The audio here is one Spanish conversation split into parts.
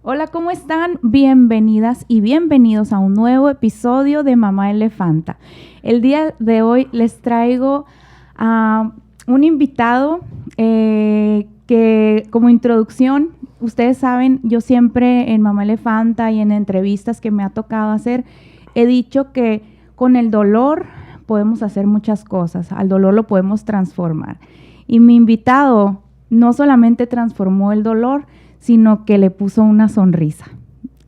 Hola, ¿cómo están? Bienvenidas y bienvenidos a un nuevo episodio de Mamá Elefanta. El día de hoy les traigo a un invitado que como introducción, ustedes saben, yo siempre en Mamá Elefanta y en entrevistas que me ha tocado hacer, he dicho que con el dolor podemos hacer muchas cosas, al dolor lo podemos transformar. Y mi invitado no solamente transformó el dolor, sino que le puso una sonrisa.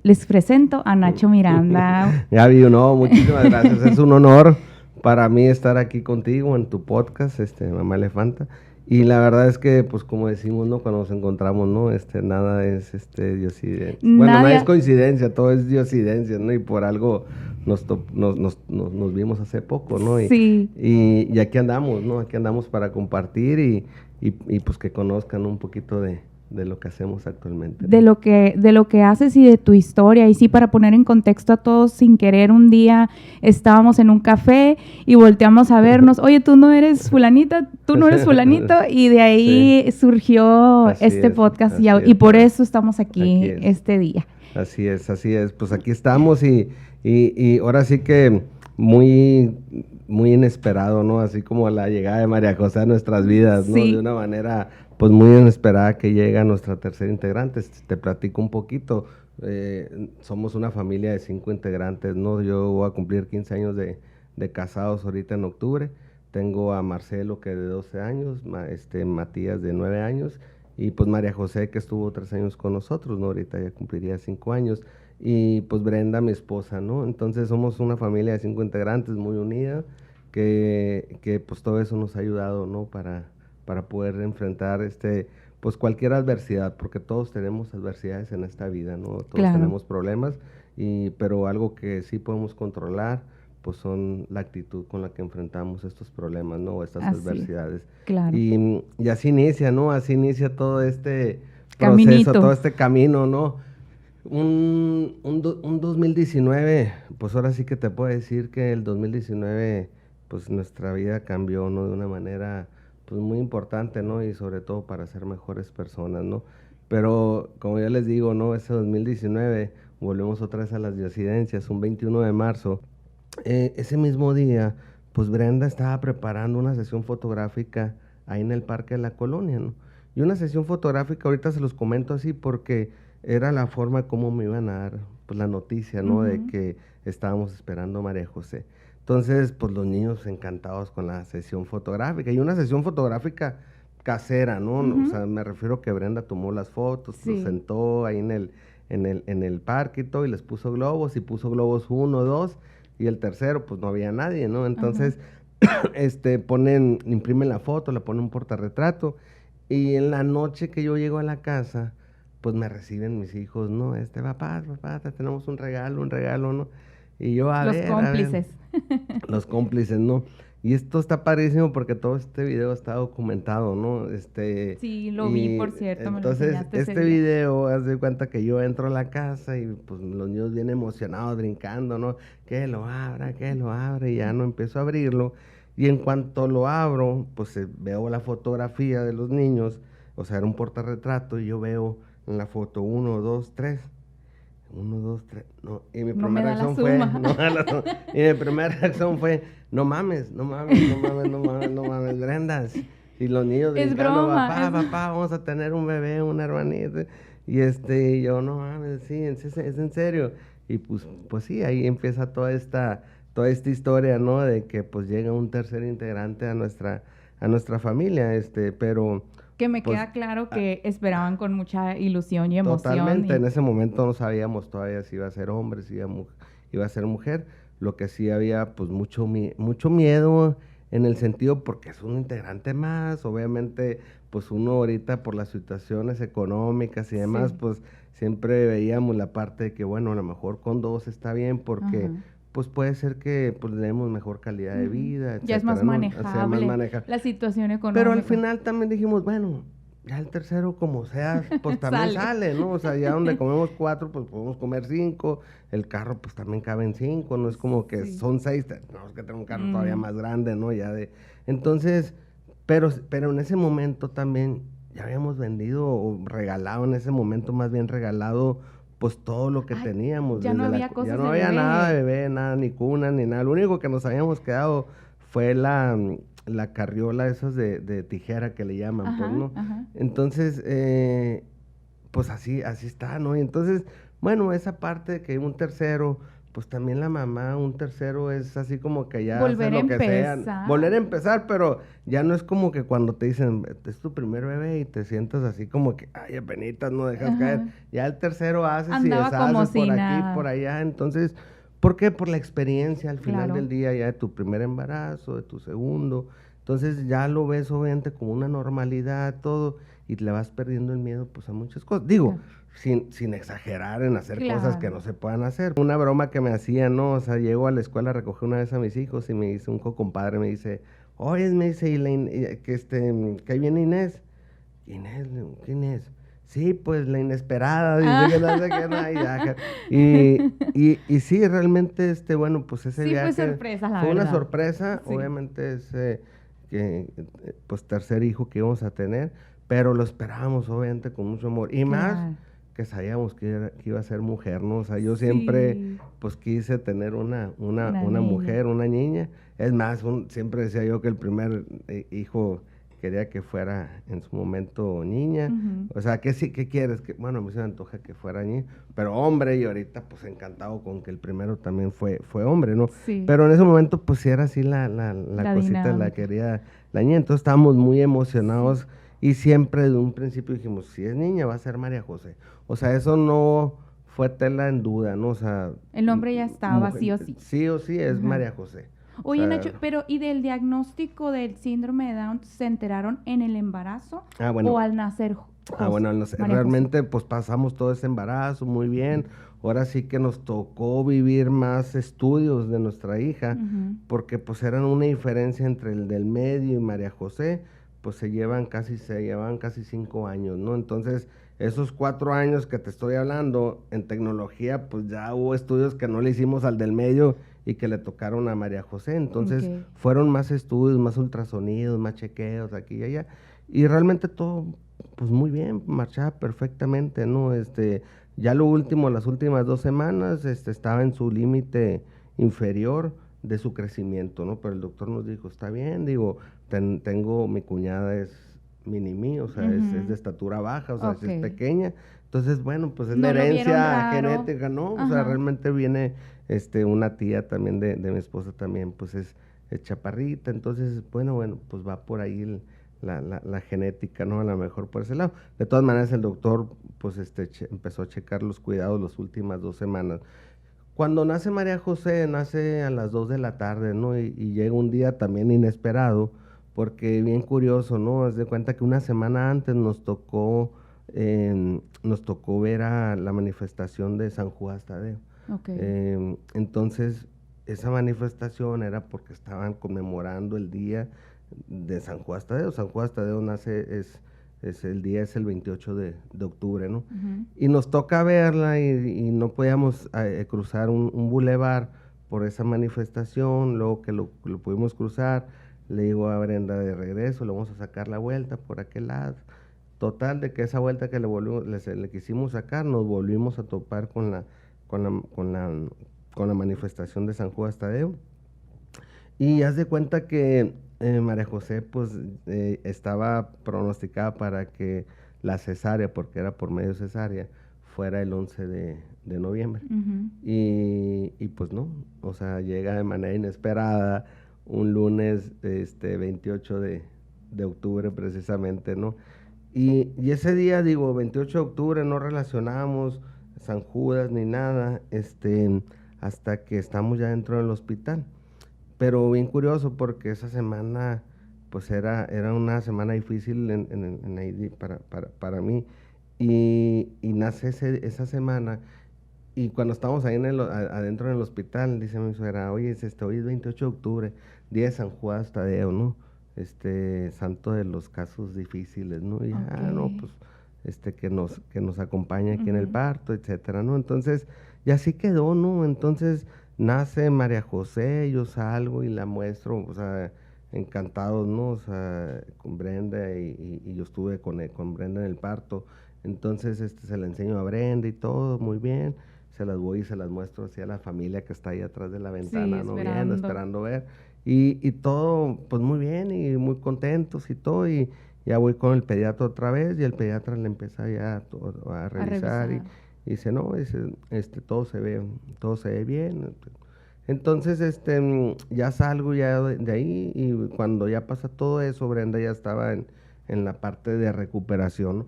Les presento a Nacho Miranda. Gaby, no, muchísimas gracias. Es un honor para mí estar aquí contigo en tu podcast, Mamá Elefanta. Y la verdad es que, pues como decimos, ¿no? Cuando nos encontramos, ¿no? Nada es diosidencia. Bueno, nada es coincidencia, todo es diosidencia, ¿no? Y por algo nos vimos hace poco, ¿no? Sí. Y aquí andamos, ¿no? Aquí andamos para compartir y pues que conozcan un poquito de lo que hacemos actualmente, ¿no? De lo que haces y de tu historia. Y sí, para poner en contexto a todos, sin querer, un día estábamos en un café y volteamos a vernos. Oye, tú no eres fulanita, tú no eres fulanito. Y de ahí surgió este podcast y por eso estamos aquí este día. Así es. Pues aquí estamos y ahora sí que muy, muy inesperado, ¿no? Así como la llegada de María José a nuestras vidas, ¿no? Sí. De una manera pues muy inesperada que llega nuestra tercera integrante. Te platico un poquito. Somos una familia de 5 integrantes, ¿no? Yo voy a cumplir 15 años de casados ahorita en octubre. Tengo a Marcelo, que de 12 años, Matías de 9 años, y pues María José, que estuvo 3 años con nosotros, ¿no? Ahorita ya cumpliría 5 años. Y pues Brenda, mi esposa, ¿no? Entonces somos una familia de 5 integrantes muy unida, que pues todo eso nos ha ayudado, ¿no? Para poder enfrentar pues cualquier adversidad, porque todos tenemos adversidades en esta vida, ¿no? Todos tenemos problemas, pero algo que sí podemos controlar, pues son la actitud con la que enfrentamos estos problemas, ¿no? Estas adversidades. Claro. Y así inicia, ¿no? Así inicia todo este Caminito. proceso, todo este camino, ¿no? Un 2019, pues ahora sí que te puedo decir que el 2019, pues nuestra vida cambió, ¿no? De una manera pues muy importante, ¿no? Y sobre todo para ser mejores personas, ¿no? Pero como ya les digo, ¿no? Ese 2019 volvemos otra vez a las diosidencias, un 21 de marzo. Ese mismo día, pues Brenda estaba preparando una sesión fotográfica ahí en el Parque de la Colonia, ¿no? Y una sesión fotográfica, ahorita se los comento así porque era la forma como me iban a dar pues la noticia, ¿no? De que estábamos esperando a María José. Entonces, pues los niños encantados con la sesión fotográfica. Y una sesión fotográfica casera, ¿no? O sea, me refiero que Brenda tomó las fotos, los sentó ahí en el parque y todo, y les puso globos, y puso globos 1, 2, y el tercero, pues no había nadie, ¿no? Entonces, imprimen la foto, le ponen un portarretrato, y en la noche que yo llego a la casa, pues me reciben mis hijos, ¿no? Papá, te tenemos un regalo, ¿no? Y yo, Los cómplices. Los cómplices, ¿no? Y esto está padrísimo porque todo este video está documentado, ¿no? Sí, lo vi, por cierto. Entonces, video, haz de cuenta que yo entro a la casa y pues los niños bien emocionados, brincando, ¿no? Que lo abra, y ya no empiezo a abrirlo. Y en cuanto lo abro, pues veo la fotografía de los niños, o sea, era un portarretrato, y yo veo en la foto 1, 2, 3. 1, 2, 3, no. Y mi primera reacción fue, no mames, Brenda. Y los niños brincando, papá, vamos a tener un bebé, una hermanita. Y yo, no mames, sí, es en serio. Y pues sí, ahí empieza toda esta historia, ¿no? De que pues llega un tercer integrante a nuestra familia, pero... Que me queda claro que esperaban con mucha ilusión y emoción. Totalmente, en ese momento no sabíamos todavía si iba a ser hombre, si iba a ser mujer. Lo que sí había, pues, mucho miedo en el sentido porque es un integrante más. Obviamente, pues, uno ahorita por las situaciones económicas y demás, pues, siempre veíamos la parte de que, bueno, a lo mejor con 2 está bien porque... pues puede ser que pues le demos mejor calidad de vida, etcétera, ya es más manejable, la situación económica. Pero al final también dijimos, bueno, ya el tercero como sea, pues también sale, ¿no? O sea, ya donde comemos 4, pues podemos comer 5, el carro pues también caben 5, no es como que son 6, tenemos que tener un carro todavía más grande, ¿no? Entonces, pero en ese momento también ya habíamos vendido o regalado, en ese momento más bien regalado pues todo lo que teníamos. Ya no había cosas. Ya no había nada de bebé, nada, ni cuna, ni nada. Lo único que nos habíamos quedado fue la carriola, esas de tijera que le llaman, pues, ¿no? Entonces, pues así está, ¿no? Y entonces, bueno, esa parte de que hay un tercero, pues también la mamá, un tercero es así como que ya volver hace lo que sea. Volver a empezar, pero ya no es como que cuando te dicen, es tu primer bebé y te sientas así como que, ay, apenitas, no dejas caer. Ya el tercero haces y deshaces por aquí, por allá. Entonces, ¿por qué? Por la experiencia al final del día ya de tu primer embarazo, de tu segundo. Entonces ya lo ves obviamente como una normalidad, todo, y le vas perdiendo el miedo pues a muchas cosas. Digo, sin exagerar en hacer cosas que no se puedan hacer. Una broma que me hacía, ¿no? O sea, llego a la escuela a recoger una vez a mis hijos y me dice un compadre, me dice, oye, me dice, que ahí viene Inés. Inés, ¿quién es? Sí, pues la inesperada, dice que no sé qué, no, y sí, realmente, bueno, pues ese viaje fue sorpresa, la fue verdad. Una sorpresa, obviamente ese, pues tercer hijo que íbamos a tener, pero lo esperábamos obviamente con mucho amor, y más que sabíamos que iba a ser mujer, ¿no? O sea, yo siempre, pues quise tener una mujer, una niña, es más, siempre decía yo que el primer hijo quería que fuera en su momento niña, o sea, ¿qué quieres? Bueno, a mí se me antoja que fuera niña, pero hombre, y ahorita pues encantado con que el primero también fue hombre, ¿no? Sí. Pero en ese momento pues sí era así la cosita, dinámica. La quería la niña, entonces estábamos muy emocionados y siempre desde un principio dijimos, si es niña va a ser María José, o sea, eso no fue tela en duda, ¿no? O sea, el nombre ya estaba, sí o sí. Sí o sí es María José. Oye, Nacho, pero ¿y del diagnóstico del síndrome de Down se enteraron en el embarazo o al nacer? Bueno, al nacer, realmente pues pasamos todo ese embarazo muy bien. Ahora sí que nos tocó vivir más estudios de nuestra hija, porque pues eran una diferencia entre el del medio y María José, pues se llevan casi 5 años, ¿no? Entonces, esos 4 años que te estoy hablando, en tecnología, pues ya hubo estudios que no le hicimos al del medio y que le tocaron a María José. Entonces, fueron más estudios, más ultrasonidos, más chequeos aquí y allá. Y realmente todo, pues muy bien, marchaba perfectamente, ¿no? Ya lo último, las últimas 2 semanas, estaba en su límite inferior de su crecimiento, ¿no? Pero el doctor nos dijo, está bien, digo, mi cuñada es mini-mí, o sea, es de estatura baja, o sea, es pequeña. Entonces, bueno, pues es la herencia genética, ¿no? O sea, realmente viene, una tía también de mi esposa también, pues es chaparrita, entonces, bueno, pues va por ahí la genética, ¿no? A lo mejor por ese lado. De todas maneras, el doctor, pues, empezó a checar los cuidados las últimas 2 semanas. Cuando nace María José, nace a las 2 de la tarde, ¿no? Y llega un día también inesperado, porque bien curioso, ¿no? Haz de cuenta que una semana antes nos tocó ver a la manifestación de San Juan Tadeo. Entonces, esa manifestación era porque estaban conmemorando el día de San Juan Tadeo. San Juan Tadeo nace, es el 28 de octubre, ¿no? Y nos toca verla y no podíamos cruzar un bulevar por esa manifestación. Luego que lo pudimos cruzar, le digo a Brenda, de regreso, le vamos a sacar la vuelta por aquel lado. Total, de que esa vuelta que le quisimos sacar, nos volvimos a topar con la manifestación de San Juan Tadeo. Y haz de cuenta que María José, pues, estaba pronosticada para que la cesárea, porque era por medio cesárea, fuera el 11 de noviembre. Y pues no, o sea, llega de manera inesperada un lunes 28 de octubre precisamente, ¿no? Y ese día, digo, 28 de octubre, no relacionábamos San Judas ni nada, hasta que estamos ya dentro del hospital. Pero bien curioso porque esa semana, pues era una semana difícil en Haití para mí. Y nace esa semana, y cuando estábamos ahí adentro en el hospital, dice mi suegra, oye, hoy es 28 de octubre, día de San Juan Tadeo, ¿no? Santo de los casos difíciles, ¿no? Y no, pues, que nos acompaña aquí en el parto, etcétera, ¿no? Entonces, y así quedó, ¿no? Entonces, nace María José, yo salgo y la muestro, o sea, encantados, ¿no? O sea, con Brenda y yo estuve con Brenda en el parto. Entonces, se la enseño a Brenda y todo, muy bien. Se las voy y se las muestro así a la familia que está ahí atrás de la Sí, ventana, ¿no? Viendo, esperando. esperando ver. Y todo, pues muy bien y muy contentos y todo. Y ya voy con el pediatra otra vez y el pediatra le empieza ya a A revisar y revisar. dice, no, dice, todo se ve bien. Entonces, ya salgo ya de ahí y cuando ya pasa todo eso, Brenda ya estaba en la parte de recuperación, ¿no?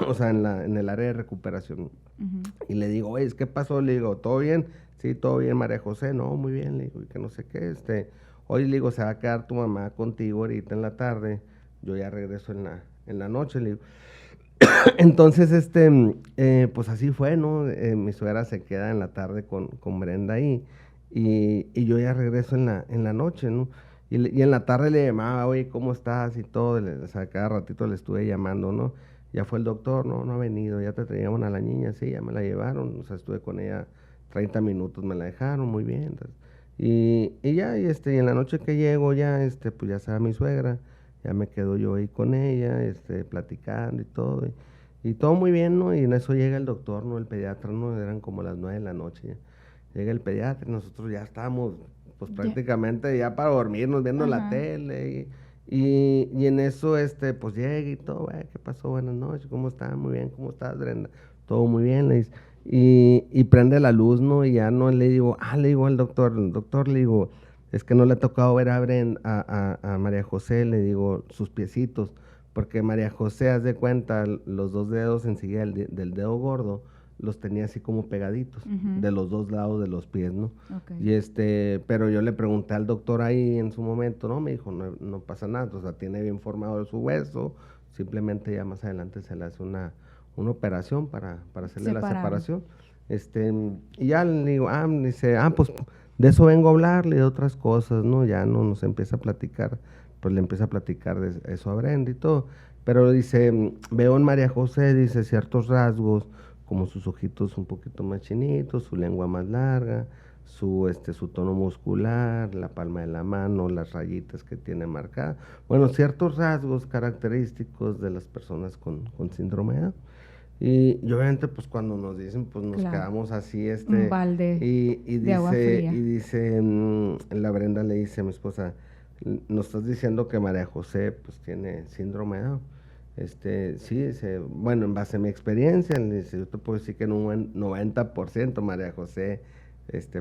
O sea, en el área de recuperación. Ujú. Y le digo, oye, ¿qué pasó? Le digo, ¿todo bien? Sí, todo bien, María José. No, muy bien, le digo, y que no sé qué, oye, le digo, se va a quedar tu mamá contigo ahorita en la tarde, yo ya regreso en la noche, le digo. Entonces, pues así fue, ¿no? Mi suegra se queda en la tarde con Brenda ahí y yo ya regreso en la noche, ¿no? Y en la tarde le llamaba, oye, ¿cómo estás? Y todo, o sea, cada ratito le estuve llamando, ¿no? Ya fue el doctor, no, no ha venido, ya te traíamos a la niña, sí, ya me la llevaron, o sea, estuve con ella 30 minutos, me la dejaron, muy bien. Entonces, y ya, y en la noche que llego ya, pues ya estaba mi suegra, ya me quedo yo ahí con ella, platicando y todo, y todo muy bien, ¿no? Y en eso llega el doctor, ¿no? El pediatra, ¿no? Eran como las 9 de la noche ya. Llega el pediatra y nosotros ya estábamos, pues Ya. prácticamente ya para dormirnos, viendo la Ajá. tele, y en eso, pues llega y todo, ¿qué pasó? Buenas noches, ¿cómo estás? Muy bien, ¿cómo estás, Brenda? Todo muy bien, le dice. Y prende la luz, ¿no? Y ya no le digo, le digo al doctor, le digo, es que no le ha tocado ver a María José, le digo, sus piecitos, porque María José, haz de cuenta, los dos dedos enseguida del dedo gordo, los tenía así como pegaditos, Ujú. de los dos lados de los pies, ¿no? Ok. Y pero yo le pregunté al doctor ahí en su momento, no, me dijo, no, no pasa nada, o sea, tiene bien formado su hueso, simplemente ya más adelante se le hace una operación para hacerle la Separarlo. separación. Y ya le digo, me dice, pues de eso vengo a hablarle, de otras cosas, ¿no? Ya no nos empieza a platicar, pues le empieza a platicar de eso a Brenda y todo. Pero dice, veo en María José, dice, ciertos rasgos, como sus ojitos un poquito más chinitos, su lengua más larga, su tono muscular, la palma de la mano, las rayitas que tiene marcadas. Bueno, ciertos rasgos característicos de las personas con síndrome de Down. Y obviamente, pues cuando nos dicen, pues nos Claro. quedamos así, Un balde y de agua fría. dice, la Brenda le dice a mi esposa, nos estás diciendo que María José, pues tiene síndrome de Down. Sí, dice, bueno, en base a mi experiencia, le dice, yo te puedo decir que en un buen 90% María José,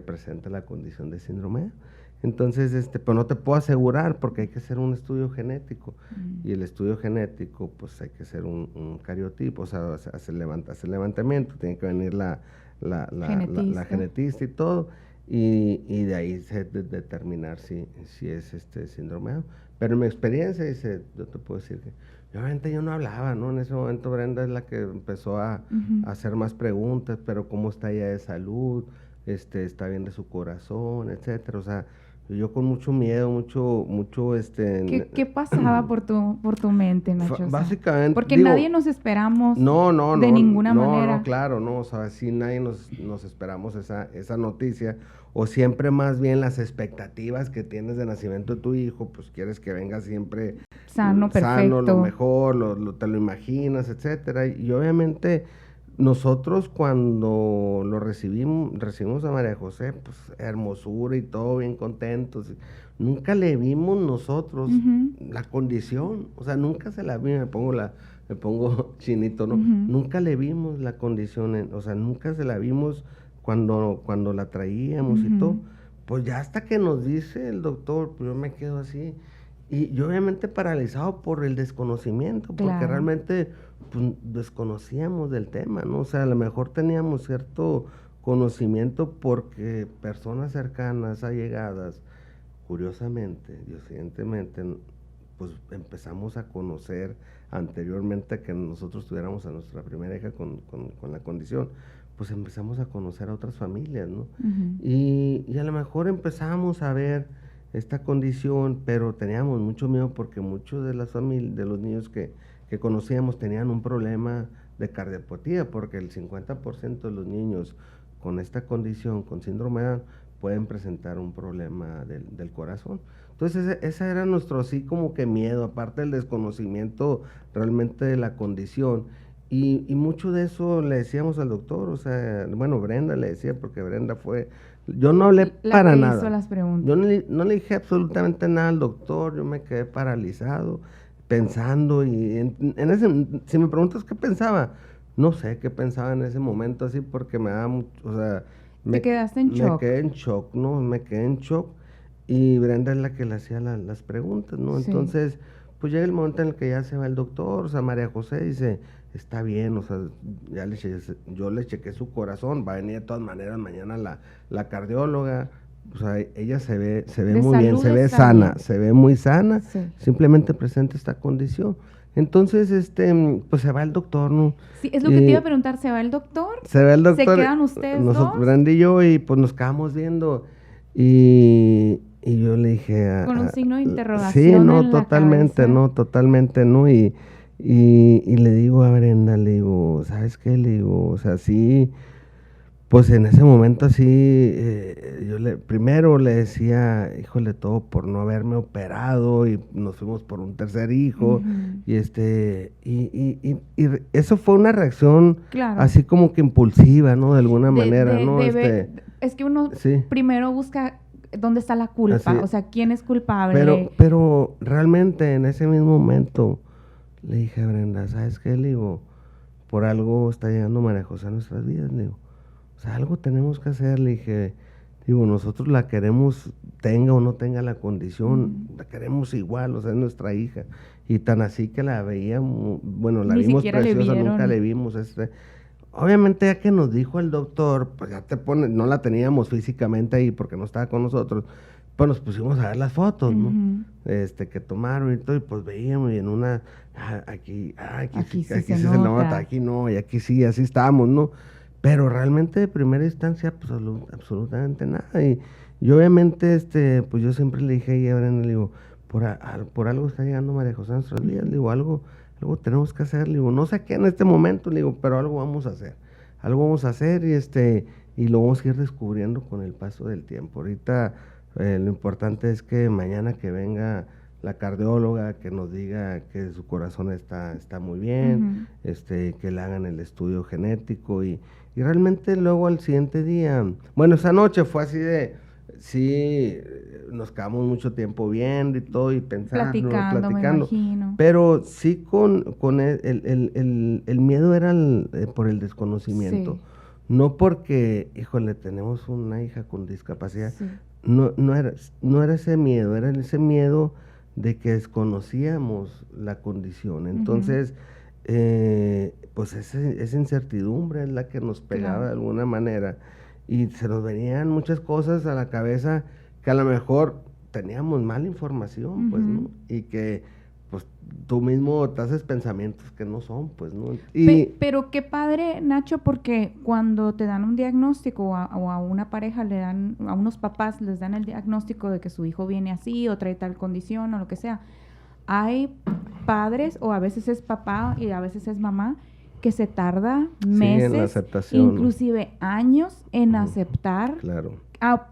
presenta la condición de síndrome de Down. Entonces, pero no te puedo asegurar porque hay que hacer un estudio genético. Mm. Y el estudio genético, pues hay que hacer un cariotipo, o sea, hacer levantamiento, tiene que venir la Genetista. genetista y todo, y de ahí determinar si es este síndrome de Down. Pero en mi experiencia, dice, yo te puedo decir que, obviamente yo no hablaba, ¿no? En ese momento Brenda es la que empezó a Ujú. hacer más preguntas, pero cómo está ella de salud, está bien de su corazón, etcétera, o sea, yo con mucho miedo, mucho, ¿Qué pasaba por tu mente, Nachosa? básicamente, Porque nadie digo, nos esperamos de no, ninguna no, manera. claro, no, o sea, sí nadie nos esperamos esa noticia, o siempre más bien las expectativas que tienes de nacimiento de tu hijo, pues quieres que venga siempre Sano, sano, lo perfecto. mejor, te lo imaginas, etcétera, y obviamente nosotros cuando recibimos a María José, pues hermosura y todo, bien contentos. Nunca le vimos nosotros Ujú. la condición, o sea, nunca se la vi, me pongo chinito, ¿no? Ujú. Nunca le vimos la condición, o sea, nunca se la vimos cuando la traíamos y todo. Ujú. Pues ya hasta que nos dice el doctor, pues yo me quedo así. Y yo obviamente paralizado por el desconocimiento, porque Claro. realmente pues, desconocíamos del tema, ¿no? O sea, a lo mejor teníamos cierto conocimiento porque personas cercanas, allegadas, curiosamente, diocidentemente, pues empezamos a conocer anteriormente a que nosotros tuviéramos a nuestra primera hija con la condición, pues empezamos a conocer a otras familias, ¿no? Ujú. Y a lo mejor empezamos a ver esta condición, pero teníamos mucho miedo porque muchos de las familias, de los niños que conocíamos tenían un problema de cardiopatía, porque el 50% de los niños con esta condición, con síndrome de Down, pueden presentar un problema del corazón. Entonces ese era nuestro así como que miedo, aparte del desconocimiento realmente de la condición. Y mucho de eso le decíamos al doctor, o sea, bueno, Brenda le decía, porque Brenda fue, yo no hablé para nada. Hizo las preguntas. Yo no le dije absolutamente nada al doctor, yo me quedé paralizado, pensando, y en ese, si me preguntas qué pensaba, no sé qué pensaba en ese momento, así, porque me daba mucho, o sea, ¿Te quedaste en shock? Me quedé en shock, ¿no? Me quedé en shock, y Brenda es la que le hacía las preguntas, ¿no? Sí. Entonces, pues llega el momento en el que ya se va el doctor, o sea, María José dice, está bien, o sea, yo le chequé su corazón, va a venir de todas maneras mañana la cardióloga, o sea, ella se ve muy bien, se ve sana, bien. Se ve muy sana, sí. Simplemente presenta esta condición. Entonces, pues se va el doctor, ¿no? Sí, es lo que te iba a preguntar, ¿se va el doctor? Se va el doctor. ¿Se quedan ustedes dos? Brenda y yo, y pues nos quedamos viendo, y yo le dije... Con un signo de interrogación. Sí, no, totalmente, no, totalmente, no, y le digo a Brenda, le digo, ¿sabes qué? Le digo, o sea, sí, pues en ese momento así, yo primero le decía, híjole, todo por no haberme operado, y nos fuimos por un tercer hijo, y y eso fue una reacción, claro, así como que impulsiva, ¿no? De alguna manera, ¿no? Es que uno primero busca dónde está la culpa, así, o sea, quién es culpable. Pero realmente en ese mismo momento le dije a Brenda, ¿sabes qué? Le digo, por algo está llegando María José a nuestras vidas, le digo. O sea, algo tenemos que hacer, le dije, nosotros la queremos, tenga o no tenga la condición, la queremos igual, o sea, es nuestra hija. Y tan así que la veíamos, bueno, la vimos preciosa, nunca le vimos, obviamente ya que nos dijo el doctor, pues ya no la teníamos físicamente ahí porque no estaba con nosotros, pues nos pusimos a ver las fotos, ¿no? Que tomaron y todo, y pues veíamos, y en una, aquí sí se nota, aquí no, y aquí sí, así estábamos, ¿no? Pero realmente de primera instancia, pues absolutamente nada. Y obviamente, pues yo siempre le dije a Brenda, le digo, por algo está llegando María José a nuestras vidas, le digo, algo tenemos que hacer, le digo, no sé qué en este momento, le digo, pero algo vamos a hacer, y lo vamos a ir descubriendo con el paso del tiempo. Ahorita lo importante es que mañana que venga la cardióloga, que nos diga que su corazón está muy bien, que le hagan el estudio genético, y realmente luego al siguiente día, bueno, esa noche fue así sí, nos quedamos mucho tiempo viendo y todo, y pensando, platicando, me imagino. Pero sí con el miedo era por el desconocimiento, sí. No porque, híjole, tenemos una hija con discapacidad, sí. No era ese miedo, era ese miedo de que desconocíamos la condición. Entonces, pues esa incertidumbre es la que nos pegaba, claro, de alguna manera, y se nos venían muchas cosas a la cabeza que a lo mejor teníamos mala información, pues, ¿no? Y que, pues, tú mismo te haces pensamientos que no son, pues, ¿no? Pero qué padre, Nacho, porque cuando te dan un diagnóstico o a una pareja a unos papás les dan el diagnóstico de que su hijo viene así o trae tal condición o lo que sea, hay padres, o a veces es papá y a veces es mamá, que se tarda meses, en la aceptación, inclusive años en aceptar, claro,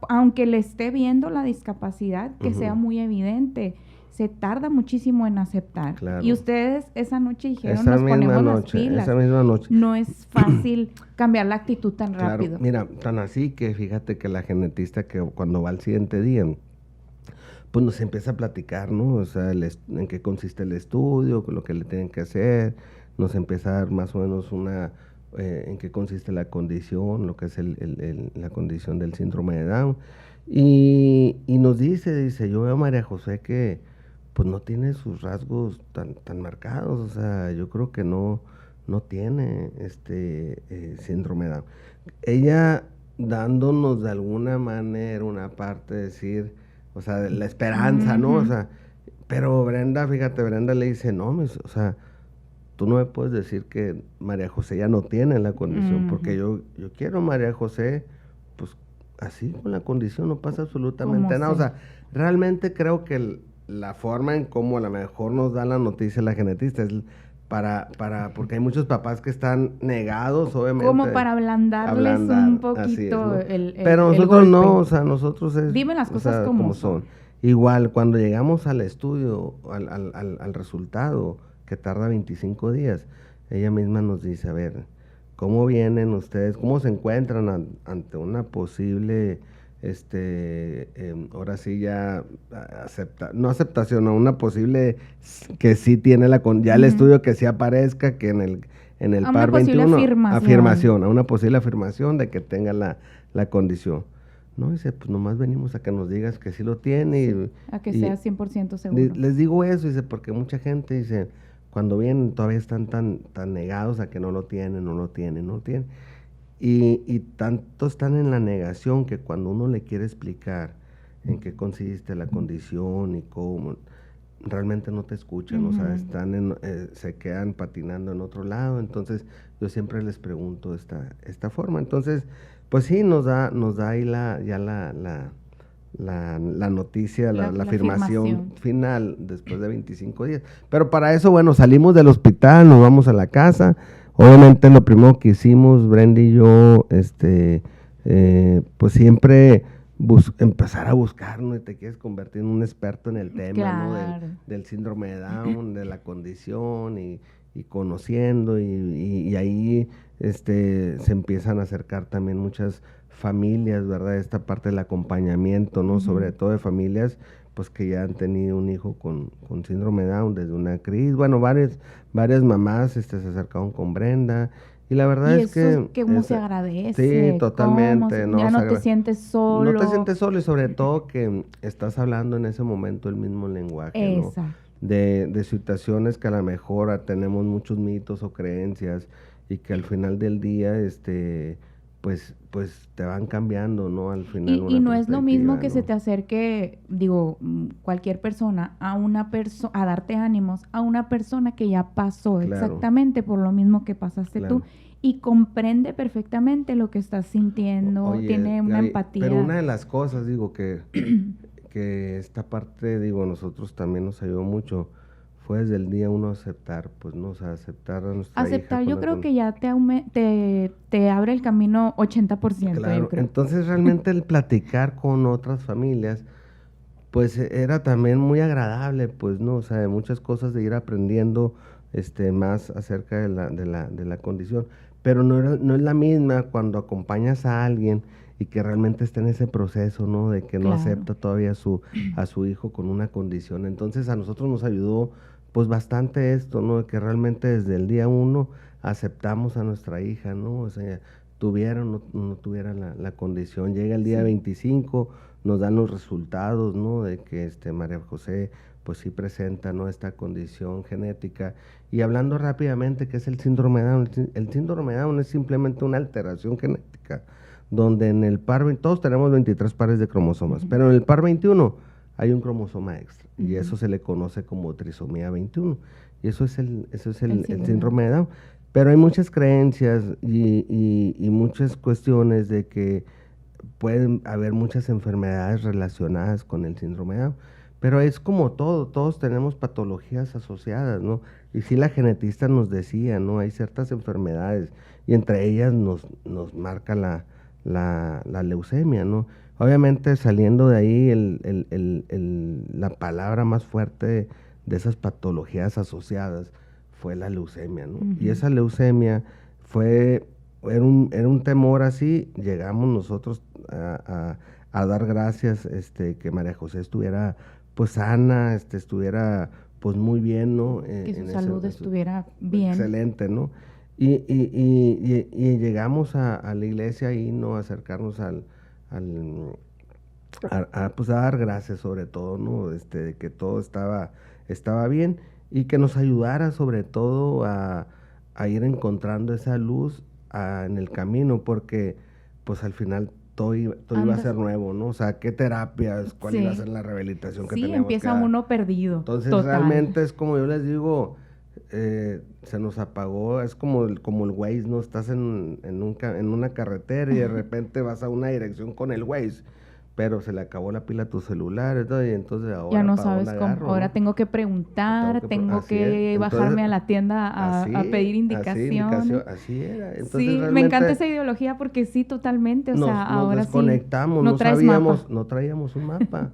aunque le esté viendo la discapacidad, que sea muy evidente. Se tarda muchísimo en aceptar. Claro. Y ustedes esa noche dijeron, nos ponemos las pilas. Esa misma noche. No es fácil cambiar la actitud tan claro, rápido. Mira, tan así que fíjate que la genetista, que cuando va al siguiente día, pues nos empieza a platicar, ¿no? O sea, en qué consiste el estudio, lo que le tienen que hacer, nos empieza a dar más o menos en qué consiste la condición, lo que es la condición del síndrome de Down, y nos dice, yo veo a María José que pues no tiene sus rasgos tan marcados, o sea, yo creo que no tiene síndrome de Down. Ella dándonos de alguna manera una parte de decir, o sea, la esperanza, ¿no? O sea, pero Brenda le dice, no, o sea, tú no me puedes decir que María José ya no tiene la condición, porque yo quiero a María José, pues así con la condición, no pasa absolutamente nada. O sea, realmente creo que la forma en cómo a lo mejor nos da la noticia la genetista es porque hay muchos papás que están negados, obviamente. Como para ablandarles un poquito es, ¿no? Pero nosotros no, o sea, nosotros es... Dime las cosas, o sea, como son. Igual, cuando llegamos al estudio, al resultado, que tarda 25 días, ella misma nos dice, a ver, ¿cómo vienen ustedes? ¿Cómo se encuentran ante una posible, ahora sí ya, no aceptación, no, una posible que sí tiene ya el estudio que sí aparezca, que en el PAR 21, a una posible afirmación de que tenga la condición. No, dice, pues nomás venimos a que nos digas que sí lo tiene. Sí, a que sea 100% seguro. Les digo eso, dice, porque mucha gente dice, cuando vienen todavía están tan negados a que no lo tienen. Y tanto están en la negación que cuando uno le quiere explicar en qué consiste la condición y cómo, realmente no te escuchan, o sea, se quedan patinando en otro lado. Entonces yo siempre les pregunto de esta forma. Entonces, pues sí, nos da ahí la noticia, la afirmación final después de 25 días. Pero para eso, bueno, salimos del hospital, nos vamos a la casa. Obviamente lo primero que hicimos, Brenda y yo, pues siempre empezar a buscar, ¿no? Y te quieres convertir en un experto en el tema, claro, ¿no? Del síndrome de Down, de la condición y conociendo y ahí se empiezan a acercar también muchas familias, ¿verdad? Esta parte del acompañamiento, ¿no? Sobre todo de familias pues que ya han tenido un hijo con síndrome de Down, desde una crisis, bueno, varias mamás se acercaron con Brenda. Y la verdad es que cómo se agradece. Sí, totalmente. Ya no te sientes solo. No te sientes solo y sobre todo que estás hablando en ese momento el mismo lenguaje, ¿no? De situaciones que a lo mejor tenemos muchos mitos o creencias y que al final del día, pues te van cambiando, ¿no? Al final y no es lo mismo que se te acerque, digo, cualquier persona a darte ánimos a una persona que ya pasó exactamente por lo mismo que pasaste tú y comprende perfectamente lo que estás sintiendo. Oye, tiene una empatía. Pero una de las cosas, digo, que esta parte, digo, nosotros también nos ayudó mucho, fue desde el día uno aceptar, pues no, o sea, aceptar a nuestra hija. Yo creo que ya te abre el camino 80%. Claro, yo creo. Entonces realmente el platicar con otras familias, pues era también muy agradable, pues no, o sea, de muchas cosas de ir aprendiendo más acerca de la condición, pero no es la misma cuando acompañas a alguien y que realmente está en ese proceso, ¿no? De que no acepta todavía a su hijo con una condición. Entonces a nosotros nos ayudó pues bastante esto, ¿no? De que realmente desde el día 1 aceptamos a nuestra hija, ¿no? O sea, tuviera o no tuviera la condición. Llega el día 25, nos dan los resultados, ¿no? De que María José pues sí presenta, ¿no? Esta condición genética. Y hablando rápidamente, ¿qué es el síndrome de Down? El síndrome de Down es simplemente una alteración genética, donde en el par, todos tenemos 23 pares de cromosomas, pero en el par 21 hay un cromosoma extra, y eso se le conoce como trisomía 21, y eso es el síndrome de Down. Pero hay muchas creencias y muchas cuestiones de que pueden haber muchas enfermedades relacionadas con el síndrome de Down, pero es como todo, todos tenemos patologías asociadas, ¿no? Y sí, la genetista nos decía, ¿no? Hay ciertas enfermedades y entre ellas nos marca la leucemia, ¿no? Obviamente saliendo de ahí la palabra más fuerte de esas patologías asociadas fue la leucemia, ¿no? Y esa leucemia era un temor así. Llegamos nosotros a dar gracias que María José estuviera pues sana, estuviera pues muy bien, ¿no? Que su salud estuviera bien. Excelente, ¿no? Y llegamos a la iglesia y no acercarnos a dar gracias sobre todo, ¿no? De que todo estaba bien y que nos ayudara sobre todo a ir encontrando esa luz en el camino, porque pues al final todo iba a ser nuevo, ¿no? O sea, ¿qué terapias? ¿Cuál iba a ser la rehabilitación que teníamos empieza que dar? Uno perdido. Entonces realmente es como yo les digo, se nos apagó, es como el Waze, ¿no? Estás en una carretera y de repente vas a una dirección con el Waze, pero se le acabó la pila a tu celular y entonces ahora ya no ¿para sabes dónde cómo. agarro, Ahora no? tengo que preguntar, tengo Así que es. bajarme Entonces, a la tienda a pedir indicaciones. así era. Entonces Sí, me encanta realmente esa ideología porque sí, totalmente. O sea, nos ahora sí, desconectamos, no no traes mapa. sabíamos, no traíamos un mapa.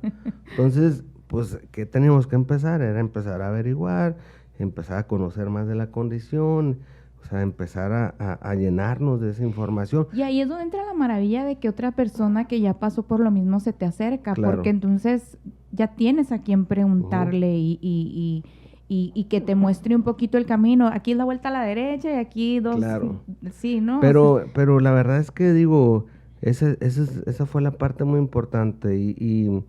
Entonces, pues, ¿qué teníamos que empezar? Era empezar a averiguar, empezar a conocer más de la condición, o sea, empezar a llenarnos de esa información. Y ahí es donde entra la maravilla de que otra persona que ya pasó por lo mismo se te acerca, porque Claro. entonces ya tienes a quien preguntarle y que te muestre un poquito el camino. Aquí es la vuelta a la derecha y aquí dos, Claro. sí, ¿no? O sea, Pero la verdad es que digo, esa fue la parte muy importante y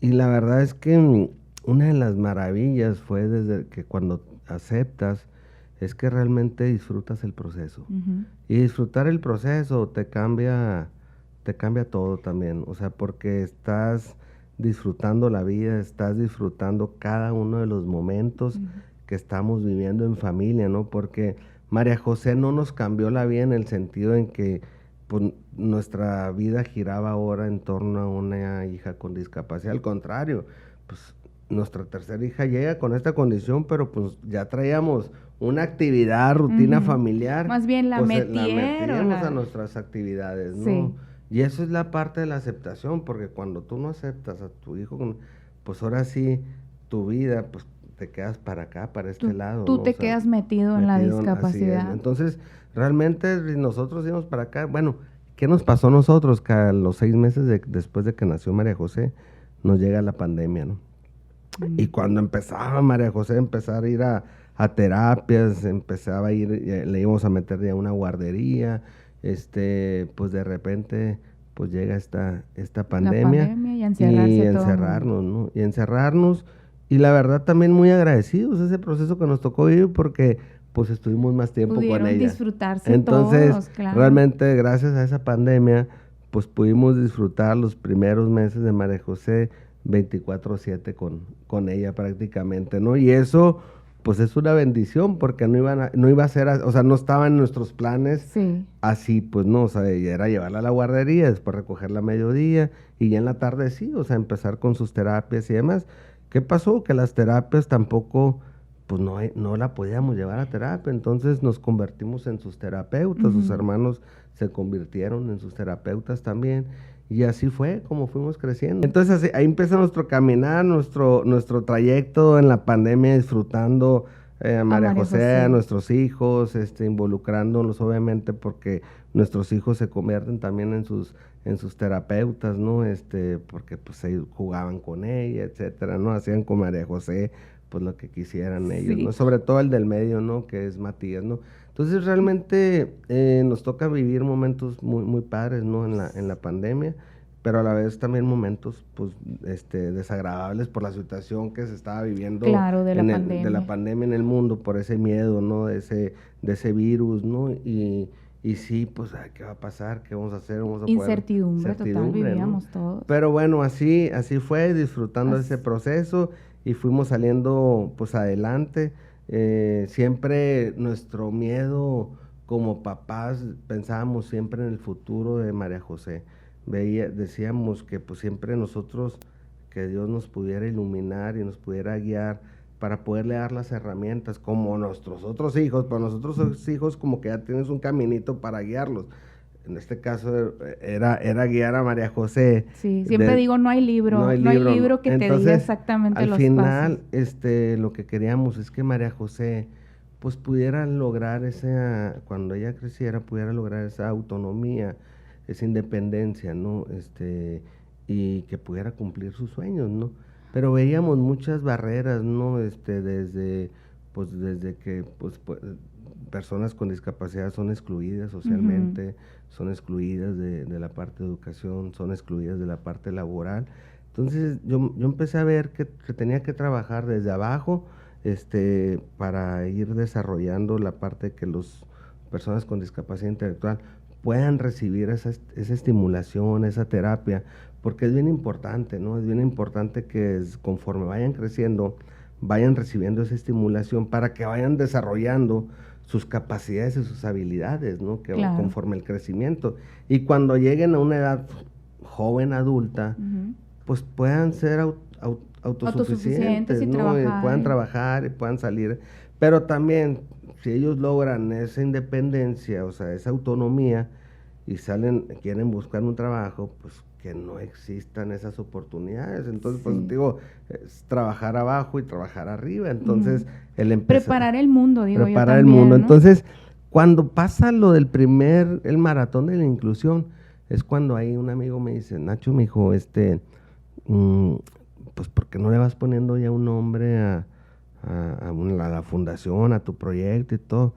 la verdad es que una de las maravillas fue desde que cuando aceptas, es que realmente disfrutas el proceso. ujú. Y disfrutar el proceso te cambia todo también, o sea, porque estás disfrutando la vida, estás disfrutando cada uno de los momentos Ujú. que estamos viviendo en familia, ¿no? Porque María José no nos cambió la vida en el sentido en que pues, nuestra vida giraba ahora en torno a una hija con discapacidad, al contrario, pues nuestra tercera hija llega con esta condición, pero pues ya traíamos una actividad, rutina Ujú. familiar, Más bien la pues la metieron. metíamos a nuestras actividades, ¿no? Sí. Y eso es la parte de la aceptación, porque cuando tú no aceptas a tu hijo, pues ahora sí, tu vida, pues te quedas para acá, para este lado, Tú ¿no? O te sea, quedas metido en la así es. discapacidad. Entonces, realmente si nosotros íbamos para acá, bueno, ¿qué nos pasó a nosotros? Que a los 6 meses después de que nació María José, nos llega la pandemia, ¿no? Y cuando empezaba María José a empezar a ir a terapias, empezaba a ir, le íbamos a meter ya a una guardería, pues de repente pues llega esta La pandemia pandemia y a y encerrarse todo el mundo. encerrarnos, ¿no? Y encerrarnos y la verdad también muy agradecidos ese proceso que nos tocó vivir porque pues estuvimos más tiempo con Pudieron ella. disfrutarse Entonces, todos, claro. realmente gracias a esa pandemia pues pudimos disfrutar los primeros meses de María José 24/7 con ella prácticamente, ¿no? Y eso, pues es una bendición porque no iba a ser, o sea, no estaba en nuestros planes Sí. así, pues no, o sea, era llevarla a la guardería, después recogerla a mediodía y ya en la tarde sí, o sea, empezar con sus terapias y demás. ¿Qué pasó? Que las terapias tampoco, pues no la podíamos llevar a terapia, entonces nos convertimos en sus terapeutas, sus Ujú. hermanos se convirtieron en sus terapeutas también. Y así fue como fuimos creciendo. Entonces ahí empieza nuestro caminar, nuestro trayecto en la pandemia, disfrutando a María María José, a José. nuestros hijos, involucrándonos obviamente porque nuestros hijos se convierten también en sus terapeutas, ¿no? Porque pues ellos jugaban con ella, etcétera, ¿no? Hacían con María José pues lo que quisieran ellos, Sí. ¿no? Sobre todo el del medio, ¿no? Que es Matías, ¿no? Entonces realmente nos toca vivir momentos muy, muy padres, ¿no? En la pandemia, pero a la vez también momentos, pues, desagradables por la situación que se estaba viviendo Claro, de la de pandemia. la pandemia en el mundo, por ese miedo, ¿no? De ese virus, ¿no? Y sí, pues, ay, ¿qué va a pasar? ¿Qué vamos a hacer? ¿Vamos a poder? Incertidumbre total, ¿no? vivíamos todos. Pero bueno, así fue, disfrutando de ese proceso y fuimos saliendo, pues, adelante. Siempre nuestro miedo como papás pensábamos siempre en el futuro de María José. Decíamos que pues siempre nosotros, que Dios nos pudiera iluminar y nos pudiera guiar para poderle dar las herramientas como nuestros otros hijos, pero nosotros los hijos como que ya tienes un caminito para guiarlos. En este caso era guiar a María José. Sí, siempre digo, no hay libro que te diga Entonces, exactamente al los final, pasos. lo que queríamos es que María José, pues pudiera lograr cuando ella creciera, pudiera lograr esa autonomía, esa independencia, ¿no? Y que pudiera cumplir sus sueños, ¿no? Pero veíamos muchas barreras, ¿no? Desde que, personas con discapacidad son excluidas socialmente, son excluidas de la parte de educación, son excluidas de la parte laboral. Entonces yo empecé a ver que tenía que trabajar desde abajo para ir desarrollando la parte que las personas con discapacidad intelectual puedan recibir esa estimulación, esa terapia, porque es bien importante, ¿no? Es bien importante que conforme vayan creciendo, vayan recibiendo esa estimulación para que vayan desarrollando sus capacidades y sus habilidades, ¿no? Que Claro. conforme el crecimiento. Y cuando lleguen a una edad joven adulta, pues puedan ser autosuficientes, y ¿no? trabajar. Puedan trabajar y puedan salir, pero también si ellos logran esa independencia, o sea, esa autonomía y quieren buscar un trabajo, pues que no existan esas oportunidades. Entonces, pues digo, es trabajar abajo y trabajar arriba. Entonces, preparar el mundo, digo yo también. Preparar el mundo. ¿No? Entonces, cuando pasa lo del el maratón de la inclusión, es cuando ahí un amigo me dice, Nacho, mijo, pues ¿por qué no le vas poniendo ya un nombre a la fundación, a tu proyecto y todo?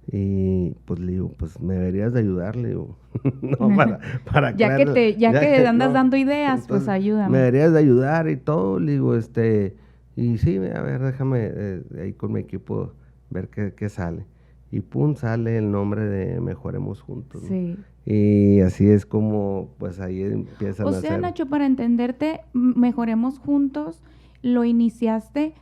Y pues le digo, pues me deberías de ayudar, le digo, no, para ya que andas dando ideas, entonces, pues ayúdame. Me deberías de ayudar y todo, le digo, y sí, a ver, déjame ahí con mi equipo ver qué sale. Y pum, sale el nombre de Mejoremos Juntos, ¿no? Sí. Y así es como, pues ahí empiezan a hacer. O sea, Nacho, para entenderte, Mejoremos Juntos, lo iniciaste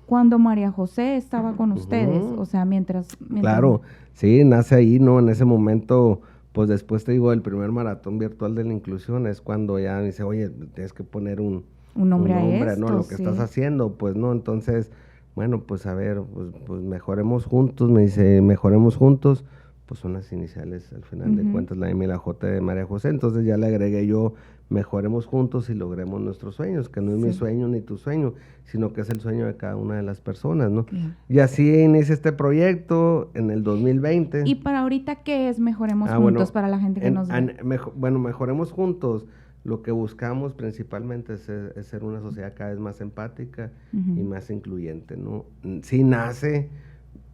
cuando María José estaba con ustedes, o sea, mientras... Claro, sí, nace ahí, ¿no? En ese momento, pues después te digo, el primer maratón virtual de la inclusión es cuando ya dice, oye, tienes que poner un nombre a esto, ¿no? Lo que estás haciendo, pues, ¿no? Entonces, bueno, pues a ver, pues Mejoremos Juntos, me dice, Mejoremos Juntos, pues son las iniciales, al final de cuentas, la M y la J de María José, entonces ya le agregué yo, Mejoremos Juntos y logremos nuestros sueños, que no es mi sueño ni tu sueño, sino que es el sueño de cada una de las personas, ¿no? Y así inicia este proyecto en el 2020. ¿Y para ahorita qué es Mejoremos Juntos para la gente que nos ve? Bueno, Mejoremos Juntos, lo que buscamos principalmente es ser una sociedad cada vez más empática y más incluyente, ¿no? Sí nace,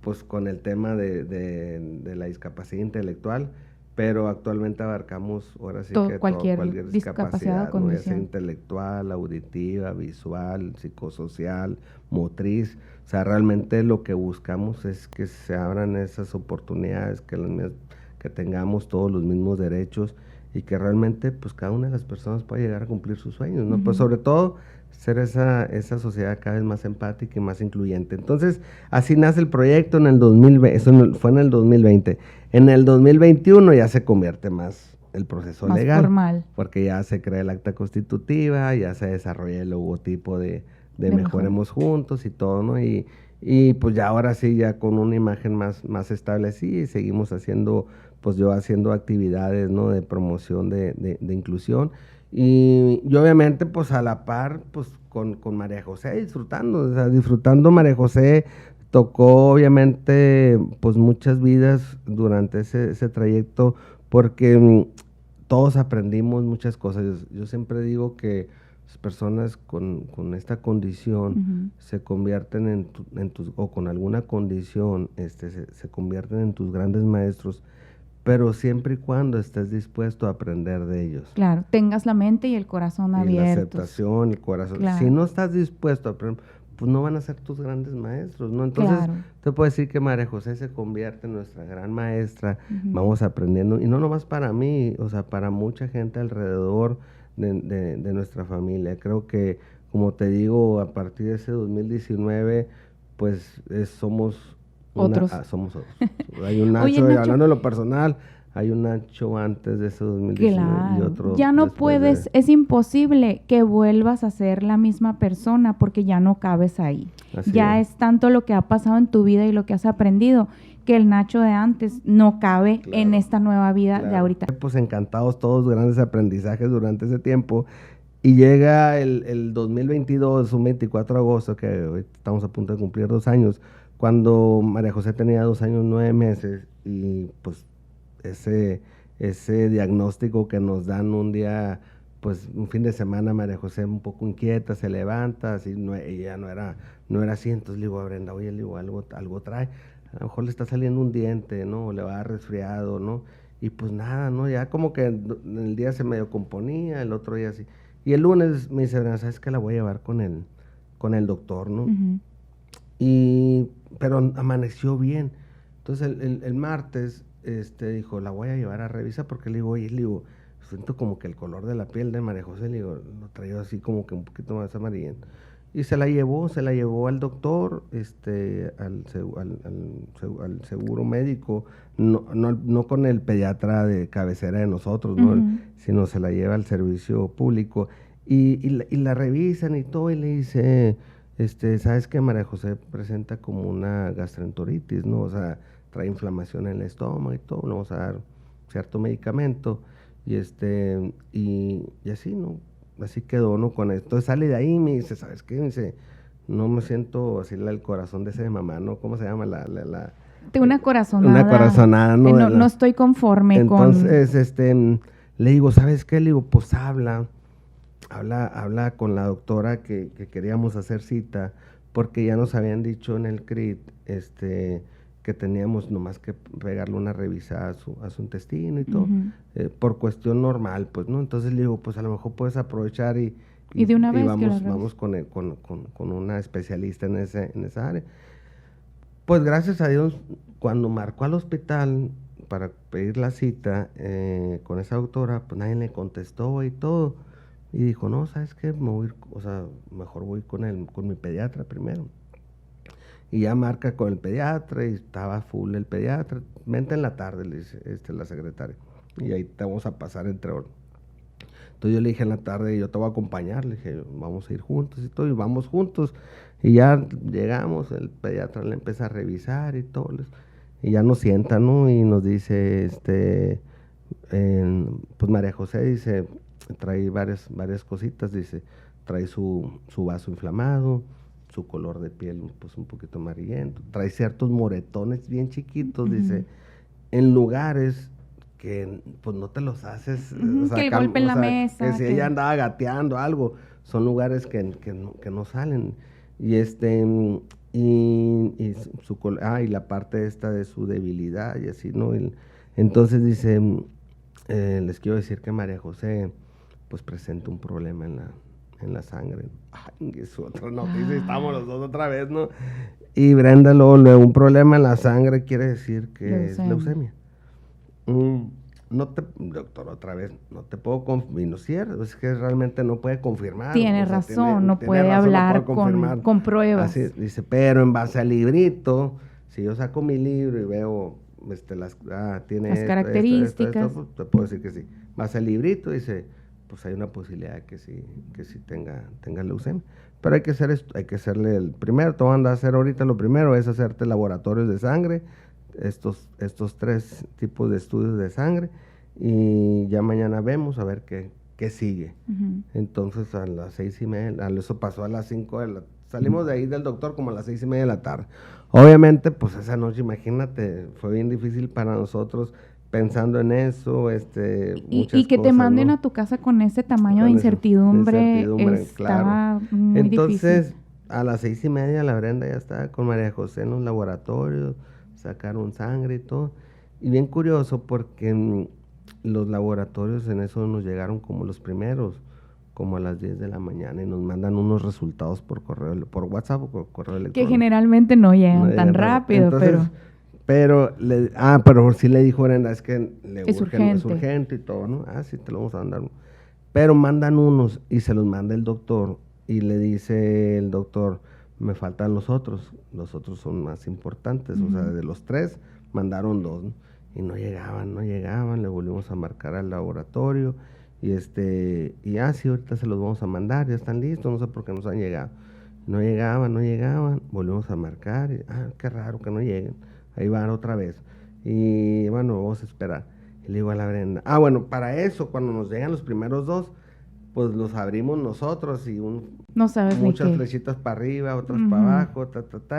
pues, con el tema de la discapacidad intelectual, pero actualmente abarcamos ahora sí que cualquier discapacidad, ¿no? Ya sea intelectual, auditiva, visual, psicosocial, motriz. O sea, realmente lo que buscamos es que se abran esas oportunidades, que tengamos todos los mismos derechos y que realmente pues cada una de las personas pueda llegar a cumplir sus sueños, ¿no? Pues sobre todo ser esa sociedad cada vez más empática y más incluyente. Entonces, así nace el proyecto en el 2020, eso fue en el 2020. En el 2021 ya se convierte más el proceso más legal. Formal. Porque ya se crea el acta constitutiva, ya se desarrolla el logotipo de Mejoremos Juntos y todo, ¿no? Y pues ya ahora sí, ya con una imagen más establecida y seguimos haciendo, pues yo haciendo actividades, ¿no? De promoción de inclusión. Y obviamente, pues a la par, pues con María José disfrutando María José, tocó obviamente, pues muchas vidas durante ese trayecto, porque todos aprendimos muchas cosas. Yo siempre digo que las personas con esta condición se convierten o con alguna condición, se convierten en tus grandes maestros, pero siempre y cuando estés dispuesto a aprender de ellos. Claro, tengas la mente y el corazón abiertos. Y la aceptación, el corazón. Claro. Si no estás dispuesto a aprender, pues no van a ser tus grandes maestros, ¿no? Entonces, te puedo decir que María José se convierte en nuestra gran maestra, vamos aprendiendo, y no nomás para mí, o sea, para mucha gente alrededor de nuestra familia. Creo que, como te digo, a partir de ese 2019, pues somos otros. Somos otros. Hay un Nacho, Nacho, hablando de lo personal, hay un Nacho antes de ese 2019 y otro. Ya no puedes, es imposible que vuelvas a ser la misma persona porque ya no cabes ahí. Ya es tanto lo que ha pasado en tu vida y lo que has aprendido que el Nacho de antes no cabe en esta nueva vida de ahorita. Pues encantados todos, grandes aprendizajes durante ese tiempo. Y llega el 2022, un 24 de agosto, que hoy estamos a punto de cumplir 2 años, cuando María José tenía 2 años, 9 meses, y pues ese diagnóstico que nos dan un día, pues un fin de semana, María José un poco inquieta, se levanta, así, ella no era así, entonces le digo a Brenda, oye, le digo, algo trae, a lo mejor le está saliendo un diente, ¿no? O le va a dar resfriado, ¿no? Y pues nada, ¿no? Ya como que el día se medio componía, el otro día así. Y el lunes me dice, Brenda, ¿sabes qué? La voy a llevar con el doctor, ¿no? Pero amaneció bien. Entonces el martes dijo, la voy a llevar a revisar, porque le digo, oye, siento como que el color de la piel de María José, le digo, lo traigo así como que un poquito más amarillento. Y se la llevó al doctor, al seguro médico, no con el pediatra de cabecera de nosotros, ¿no? Sino se la lleva al servicio público y la revisan y todo y le dice, ¿sabes qué? María José presenta como una gastroenteritis, ¿no? O sea, trae inflamación en el estómago y todo, le vamos a dar cierto medicamento y y así, ¿no? Así quedó, ¿no? Con esto. Entonces sale de ahí y me dice, ¿sabes qué? Me dice, no me siento así el corazón de ese de mamá, ¿no? ¿Cómo se llama? Tengo una corazonada. Una corazonada, ¿no? No estoy conforme con... Entonces, le digo, ¿sabes qué? Le digo, pues habla con la doctora que queríamos hacer cita, porque ya nos habían dicho en el CRIT, que teníamos nomás que pegarle una revisada a su intestino y todo, por cuestión normal, pues, ¿no? Entonces le digo, pues a lo mejor puedes aprovechar y de una vez vamos con una especialista en esa área. Pues gracias a Dios, cuando marcó al hospital para pedir la cita con esa doctora, pues nadie le contestó y todo. Y dijo, no, ¿sabes qué? Mejor voy con mi pediatra primero. Y ya marca con el pediatra y estaba full el pediatra. Vente en la tarde, le dice la secretaria. Y ahí te vamos a pasar entre horas. Entonces yo le dije en la tarde, yo te voy a acompañar. Le dije, vamos a ir juntos y todo. Y vamos juntos. Y ya llegamos, el pediatra le empieza a revisar y todo. Y ya nos sienta, ¿no? Y nos dice, pues María José dice, trae varias cositas. Dice, trae su vaso inflamado, su color de piel pues un poquito amarillento, trae ciertos moretones bien chiquitos, dice, en lugares que pues no te los haces, o sea, que golpe en la mesa, que si ella andaba gateando algo, son lugares que no salen, y y la parte esta de su debilidad y así, ¿no? Entonces dice, les quiero decir que María José pues presenta un problema en la sangre. Ay, es otra noticia, estamos los dos otra vez, ¿no? Y Brenda, luego, un problema en la sangre quiere decir que es leucemia. Doctor, otra vez, no te puedo confirmar, no es cierto, es que realmente no puede confirmar. Tiene razón, no puede hablar con pruebas. Así, dice, pero en base al librito, si yo saco mi libro y veo tiene las características, esto, te puedo decir que sí. En base al librito, dice, pues hay una posibilidad que sí tenga leucemia. Pero hay que hacerle primero, te van a hacer ahorita, lo primero es hacerte laboratorios de sangre, estos 3 tipos de estudios de sangre, y ya mañana vemos a ver qué sigue. Entonces a las 6:30, eso pasó a las 5 salimos de ahí del doctor como a las 6:30 de la tarde. Obviamente, pues esa noche, imagínate, fue bien difícil para nosotros, pensando en eso, y que te manden, ¿no?, a tu casa con ese tamaño de incertidumbre, claro. Muy Entonces, difícil. a las 6:30 la Brenda ya estaba con María José en los laboratorios, sacaron sangre y todo. Y bien curioso porque los laboratorios en eso nos llegaron como los primeros, como a las 10 de la mañana, y nos mandan unos resultados por correo, por WhatsApp o por correo electrónico. Que generalmente no llegan tan rápido. Entonces, pero sí le dijo Brenda, es que es urgente y todo, ¿no? Sí, te lo vamos a mandar. Pero mandan unos y se los manda el doctor y le dice el doctor, me faltan los otros son más importantes, o sea, de los 3 mandaron 2, ¿no? Y no llegaban, le volvimos a marcar al laboratorio y sí, ahorita se los vamos a mandar, ya están listos, no sé por qué nos han llegado. No llegaban, volvimos a marcar, y, qué raro que no lleguen. Ahí van otra vez. Y bueno, vamos a esperar. Y le digo a la Brenda, bueno, para eso, cuando nos llegan los primeros 2, pues los abrimos nosotros y no sabes muchas flechitas para arriba, otras para abajo,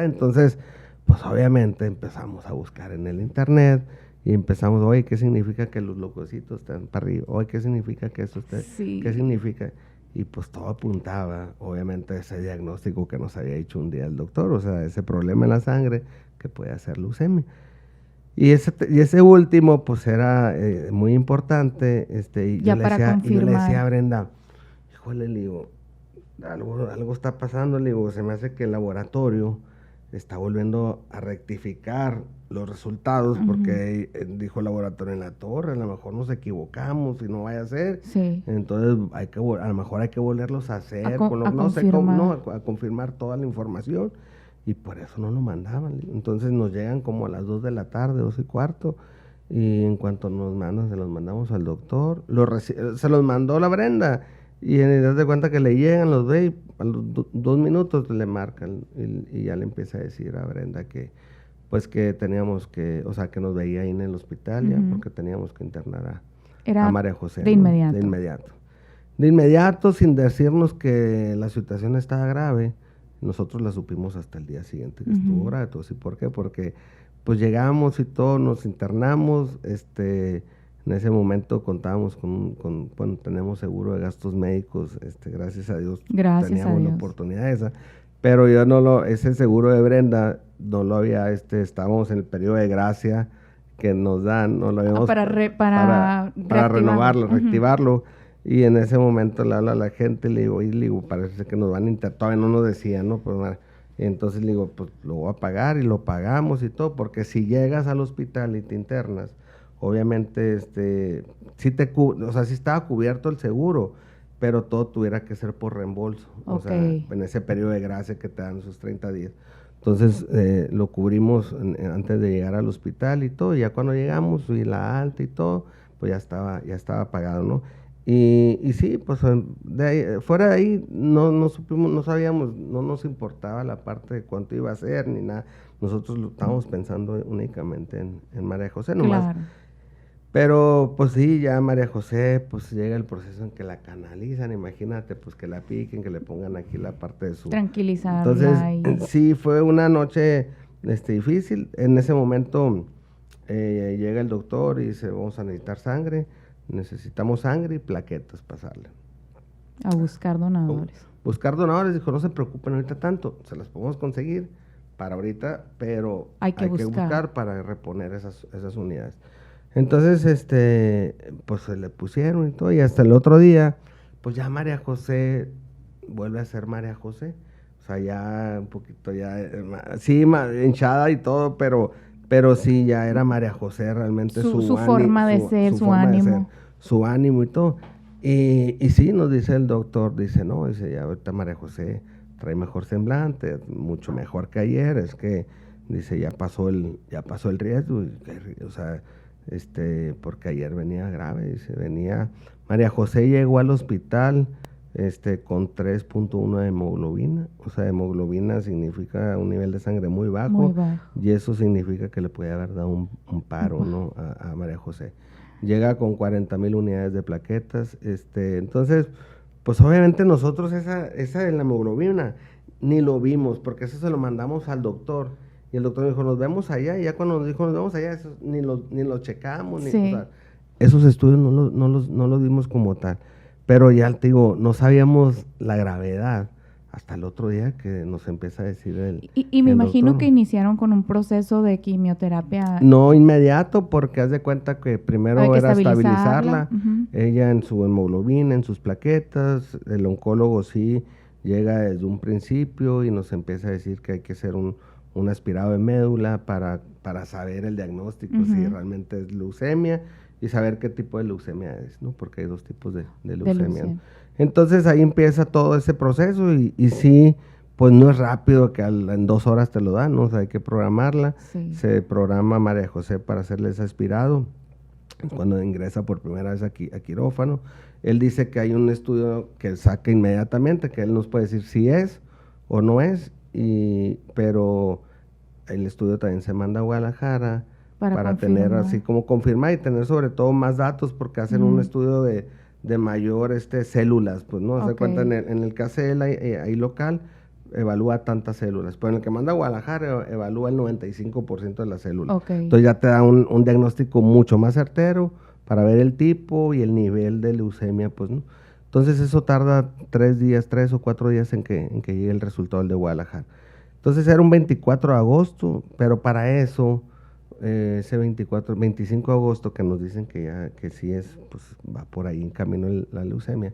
Entonces, pues obviamente empezamos a buscar en el internet y empezamos, oye, ¿qué significa que los leucocitos están para arriba? Oye, ¿qué significa que eso está? Sí. ¿Qué significa? Y pues todo apuntaba, obviamente, a ese diagnóstico que nos había hecho un día el doctor, o sea, ese problema en la sangre que puede ser leucemia. Y ese último, pues era muy importante, y yo le decía a Brenda, híjole, le digo, algo está pasando, le digo, se me hace que el laboratorio está volviendo a rectificar los resultados porque dijo el laboratorio en la torre, a lo mejor nos equivocamos y no vaya a ser. Sí. Entonces a lo mejor hay que volverlos a hacer, a confirmar toda la información. Y por eso no lo mandaban. Entonces nos llegan como a las 2 de la tarde, 2:15, y en cuanto nos mandan, se los mandamos al doctor. Se los mandó la Brenda, y das de cuenta que le llegan, los ve, y a los 2 minutos le marcan, y ya le empieza a decir a Brenda que pues que teníamos que, o sea, que nos veía ahí en el hospital ya, porque teníamos que internar a María José. De inmediato. ¿no? De inmediato, sin decirnos que la situación estaba grave. Nosotros la supimos hasta el día siguiente que estuvo grave. ¿Y por qué? Porque pues llegamos y todo, nos internamos, en ese momento contábamos bueno, tenemos seguro de gastos médicos, gracias a Dios teníamos la oportunidad esa, pero yo ese seguro de Brenda no lo había, estábamos en el periodo de gracia que nos dan, no lo habíamos para renovarlo, reactivarlo. Y en ese momento le habla a la gente, le digo, parece que nos van a internar, todavía no nos decían, ¿no? Pues, y entonces le digo, pues lo voy a pagar, y lo pagamos y todo, porque si llegas al hospital y te internas, obviamente, sí estaba cubierto el seguro, pero todo tuviera que ser por reembolso, o sea, en ese periodo de gracia que te dan esos 30 días. Entonces, lo cubrimos antes de llegar al hospital y todo, y ya cuando llegamos, y la alta y todo, pues ya estaba pagado, ¿no? Y sí, pues fuera de ahí no supimos, no sabíamos, no nos importaba la parte de cuánto iba a ser ni nada. Nosotros lo estábamos pensando únicamente en María José nomás. Claro. Pero pues sí, ya María José, pues llega el proceso en que la canalizan, imagínate, pues que la piquen, que le pongan aquí la parte de su... Tranquilizarla. Entonces, sí, fue una noche difícil. En ese momento llega el doctor y dice, vamos a necesitar sangre. Necesitamos sangre y plaquetas para pasarle. A buscar donadores. Buscar donadores, dijo, no se preocupen ahorita tanto, se las podemos conseguir para ahorita, pero hay que buscar para reponer esas unidades. Entonces, pues se le pusieron y todo, y hasta el otro día, pues ya María José vuelve a ser María José, o sea, ya un poquito sí, hinchada y todo, pero sí, ya era María José realmente su forma de ser, su ánimo. Su ánimo y todo. Y sí, nos dice el doctor, dice, no, dice, ya ahorita María José trae mejor semblante, mucho mejor que ayer, es que, dice, ya pasó el riesgo, o sea, porque ayer venía grave, dice, María José llegó al hospital, con 3.1 de hemoglobina, o sea, hemoglobina significa un nivel de sangre muy bajo, y eso significa que le puede haber dado un paro, ¿no? a María José. Llega con 40,000 unidades de plaquetas, entonces, pues obviamente nosotros esa de la hemoglobina ni lo vimos, porque eso se lo mandamos al doctor, y el doctor dijo, nos vemos allá, y ya cuando nos dijo, nos vemos allá, eso ni lo checamos, sí. O sea, esos estudios no los vimos como tal. Pero ya te digo, no sabíamos la gravedad hasta el otro día que nos empieza a decir y me imagino doctor, que iniciaron con un proceso de quimioterapia. No inmediato, porque haz de cuenta que primero era estabilizarla, ella en su hemoglobina, en sus plaquetas, el oncólogo sí llega desde un principio y nos empieza a decir que hay que hacer un aspirado de médula para saber el diagnóstico, si realmente es leucemia, y saber qué tipo de leucemia es, ¿no? Porque hay 2 tipos de leucemia. ¿No? Entonces ahí empieza todo ese proceso y sí, pues no es rápido que en 2 horas te lo dan, ¿no? O sea, hay que programarla. Sí. Se programa María José para hacerle ese aspirado. Cuando ingresa por primera vez a quirófano, él dice que hay un estudio que saca inmediatamente, que él nos puede decir si es o no es, pero el estudio también se manda a Guadalajara, para tener así como confirmar y tener sobre todo más datos, porque hacen un estudio de mayor células, pues no, se cuenta en el que hace él ahí local, evalúa tantas células, pero en el que manda a Guadalajara evalúa el 95% de las células. Entonces ya te da un diagnóstico mucho más certero para ver el tipo y el nivel de leucemia, pues no. Entonces eso tarda 3 o 4 días en que llegue el resultado del de Guadalajara. Entonces era un 24 de agosto, pero para eso ese 25 de agosto que nos dicen que sí es, pues va por ahí en camino la leucemia,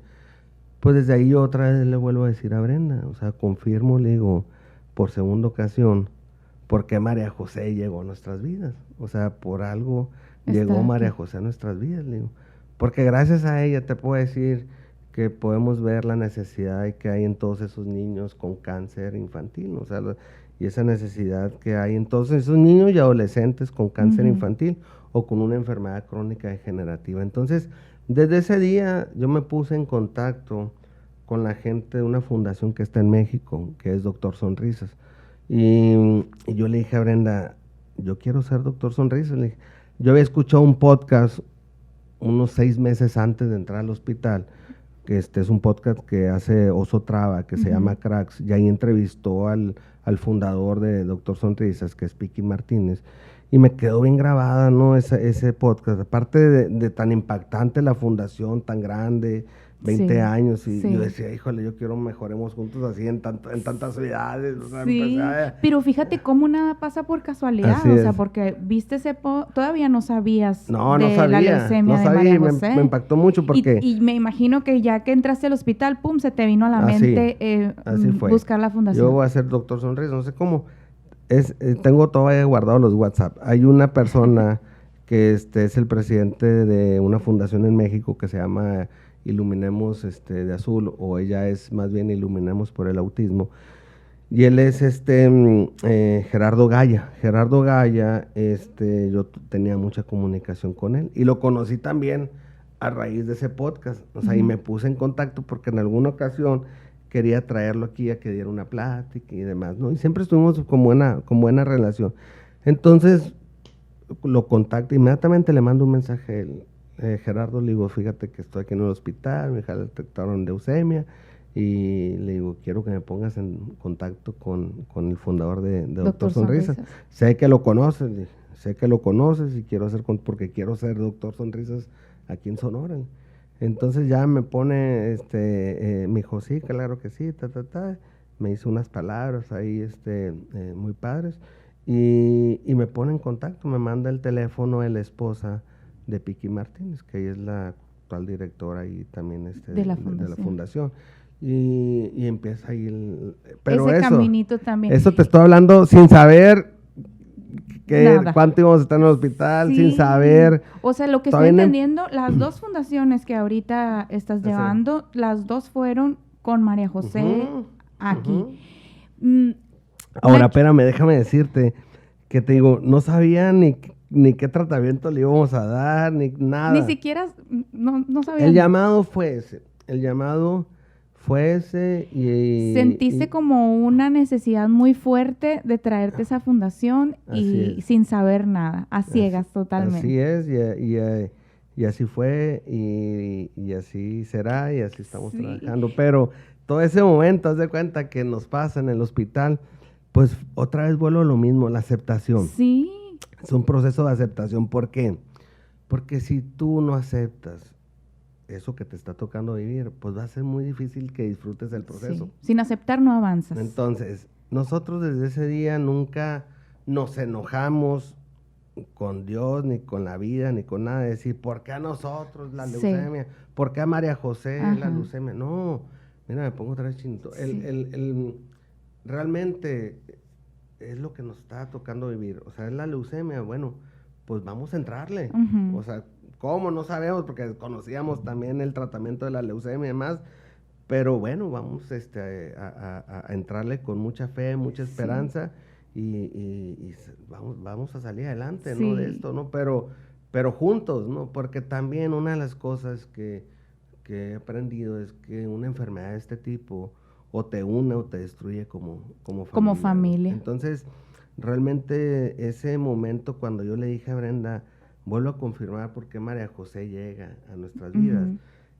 pues desde ahí yo otra vez le vuelvo a decir a Brenda, o sea, confirmo, le digo, por segunda ocasión, ¿por qué María José llegó a nuestras vidas? O sea, por algo llegó María José a nuestras vidas, le digo. Porque gracias a ella te puedo decir que podemos ver la necesidad que hay en todos esos niños con cáncer infantil, o sea, y esa necesidad que hay en todos esos niños y adolescentes con cáncer infantil o con una enfermedad crónica degenerativa. Entonces, desde ese día yo me puse en contacto con la gente de una fundación que está en México, que es Doctor Sonrisas. Y yo le dije a Brenda, yo quiero ser Doctor Sonrisas. Le dije, yo había escuchado un podcast unos 6 meses antes de entrar al hospital, que es un podcast que hace Oso Traba, que se llama Cracks, y ahí entrevistó al fundador de Doctor Sonrisas, que es Piqui Martínez, y me quedó bien grabada, ¿no? Ese podcast, aparte de tan impactante la fundación, tan grande, 20 años, y yo decía, híjole, yo quiero mejoremos juntos así en tantas ciudades. O sea, pero fíjate cómo nada pasa por casualidad, o sea, porque viste todavía no sabías no sabía, la leucemia de María José. Me impactó mucho porque... Y me imagino que ya que entraste al hospital, pum, se te vino a la mente buscar la fundación. Yo voy a ser Doctor Sonrisa, no sé cómo. Tengo todavía guardado los WhatsApp. Hay una persona que es el presidente de una fundación en México que se llama Iluminemos de Azul, o ella es más bien Iluminemos por el Autismo, y él es Gerardo Gaya. Gerardo Gaya, yo tenía mucha comunicación con él y lo conocí también a raíz de ese podcast, o sea, y me puse en contacto porque en alguna ocasión quería traerlo aquí a que diera una plática y demás, ¿no? Y siempre estuvimos con buena relación. Entonces lo contacto, inmediatamente le mando un mensaje, Gerardo, le digo, fíjate que estoy aquí en el hospital, mi hija le detectaron leucemia, y le digo, quiero que me pongas en contacto con el fundador de Doctor Sonrisas. Sé que lo conoces y quiero porque quiero ser Doctor Sonrisas aquí en Sonora. Entonces ya me pone, me dijo, sí, claro que sí, me hizo unas palabras ahí, muy padres, y me pone en contacto, me manda el teléfono de la esposa de Piqui Martínez, que ella es la actual directora y también de la fundación. Y empieza ahí pero ese caminito también. Eso te estoy hablando sin saber cuánto íbamos a estar en el hospital, sin saber. O sea, lo que estoy entendiendo, las dos fundaciones que ahorita estás llevando, las dos fueron con María José aquí. Ahora, espérame, déjame decirte que te digo, no sabía ni qué tratamiento le íbamos a dar, ni nada. Ni siquiera, no sabía. El llamado fue ese. Y... Sentiste como una necesidad muy fuerte de traerte esa fundación y sin saber nada, a ciegas totalmente. Así es, y así fue, y así será, y así estamos trabajando. Pero todo ese momento, haz de cuenta que nos pasa en el hospital, pues otra vez vuelvo a lo mismo, la aceptación. Sí. Es un proceso de aceptación. ¿Por qué? Porque si tú no aceptas eso que te está tocando vivir, pues va a ser muy difícil que disfrutes el proceso. Sí. Sin aceptar no avanzas. Entonces, nosotros desde ese día nunca nos enojamos con Dios, ni con la vida, ni con nada, de decir, ¿por qué a nosotros la leucemia? ¿Por qué a María José la leucemia? No, mira, me pongo otra vez chinito. Realmente es lo que nos está tocando vivir. O sea, es la leucemia, bueno, pues vamos a entrarle. O sea, ¿cómo? No sabemos, porque conocíamos también el tratamiento de la leucemia y demás, pero bueno, vamos a entrarle con mucha fe, mucha esperanza, y vamos a salir adelante, ¿no? De esto, ¿no? Pero juntos, ¿no? Porque también una de las cosas que he aprendido es que una enfermedad de este tipo o te une o te destruye como familia. Como familia. Entonces, realmente ese momento cuando yo le dije a Brenda, vuelvo a confirmar por qué María José llega a nuestras vidas,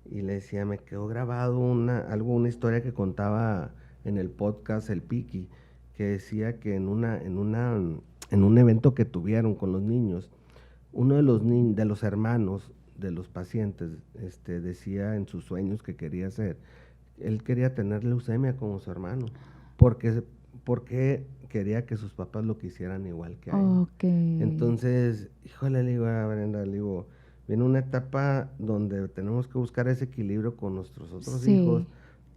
y le decía, me quedó grabado una historia que contaba en el podcast El Piqui, que decía que en un evento que tuvieron con los niños, uno de los hermanos de los pacientes decía en sus sueños que quería él quería tener leucemia como su hermano, porque quería que sus papás lo quisieran igual que a él. Entonces, híjole, le digo a Brenda, viene una etapa donde tenemos que buscar ese equilibrio con nuestros otros hijos,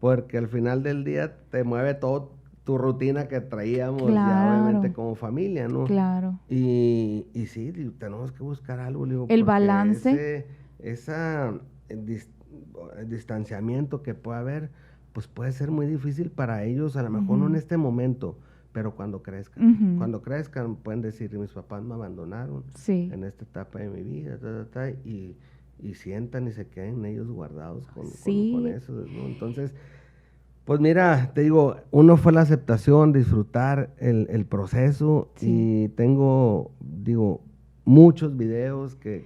porque al final del día te mueve todo tu rutina que traíamos ya Claro. obviamente como familia, ¿no? Claro. Y sí, digo, tenemos que buscar algo, digo, El porque balance. ese distanciamiento que puede haber, pues puede ser muy difícil para ellos, a lo mejor no en Ujú. este momento, pero cuando crezcan. Ujú. Cuando crezcan pueden decir, mis papás me abandonaron Sí. en esta etapa de mi vida, y sientan y se queden ellos guardados con Sí. eso, ¿no? Entonces, pues mira, te digo, uno fue la aceptación, disfrutar el proceso, Sí. y tengo, digo, muchos videos que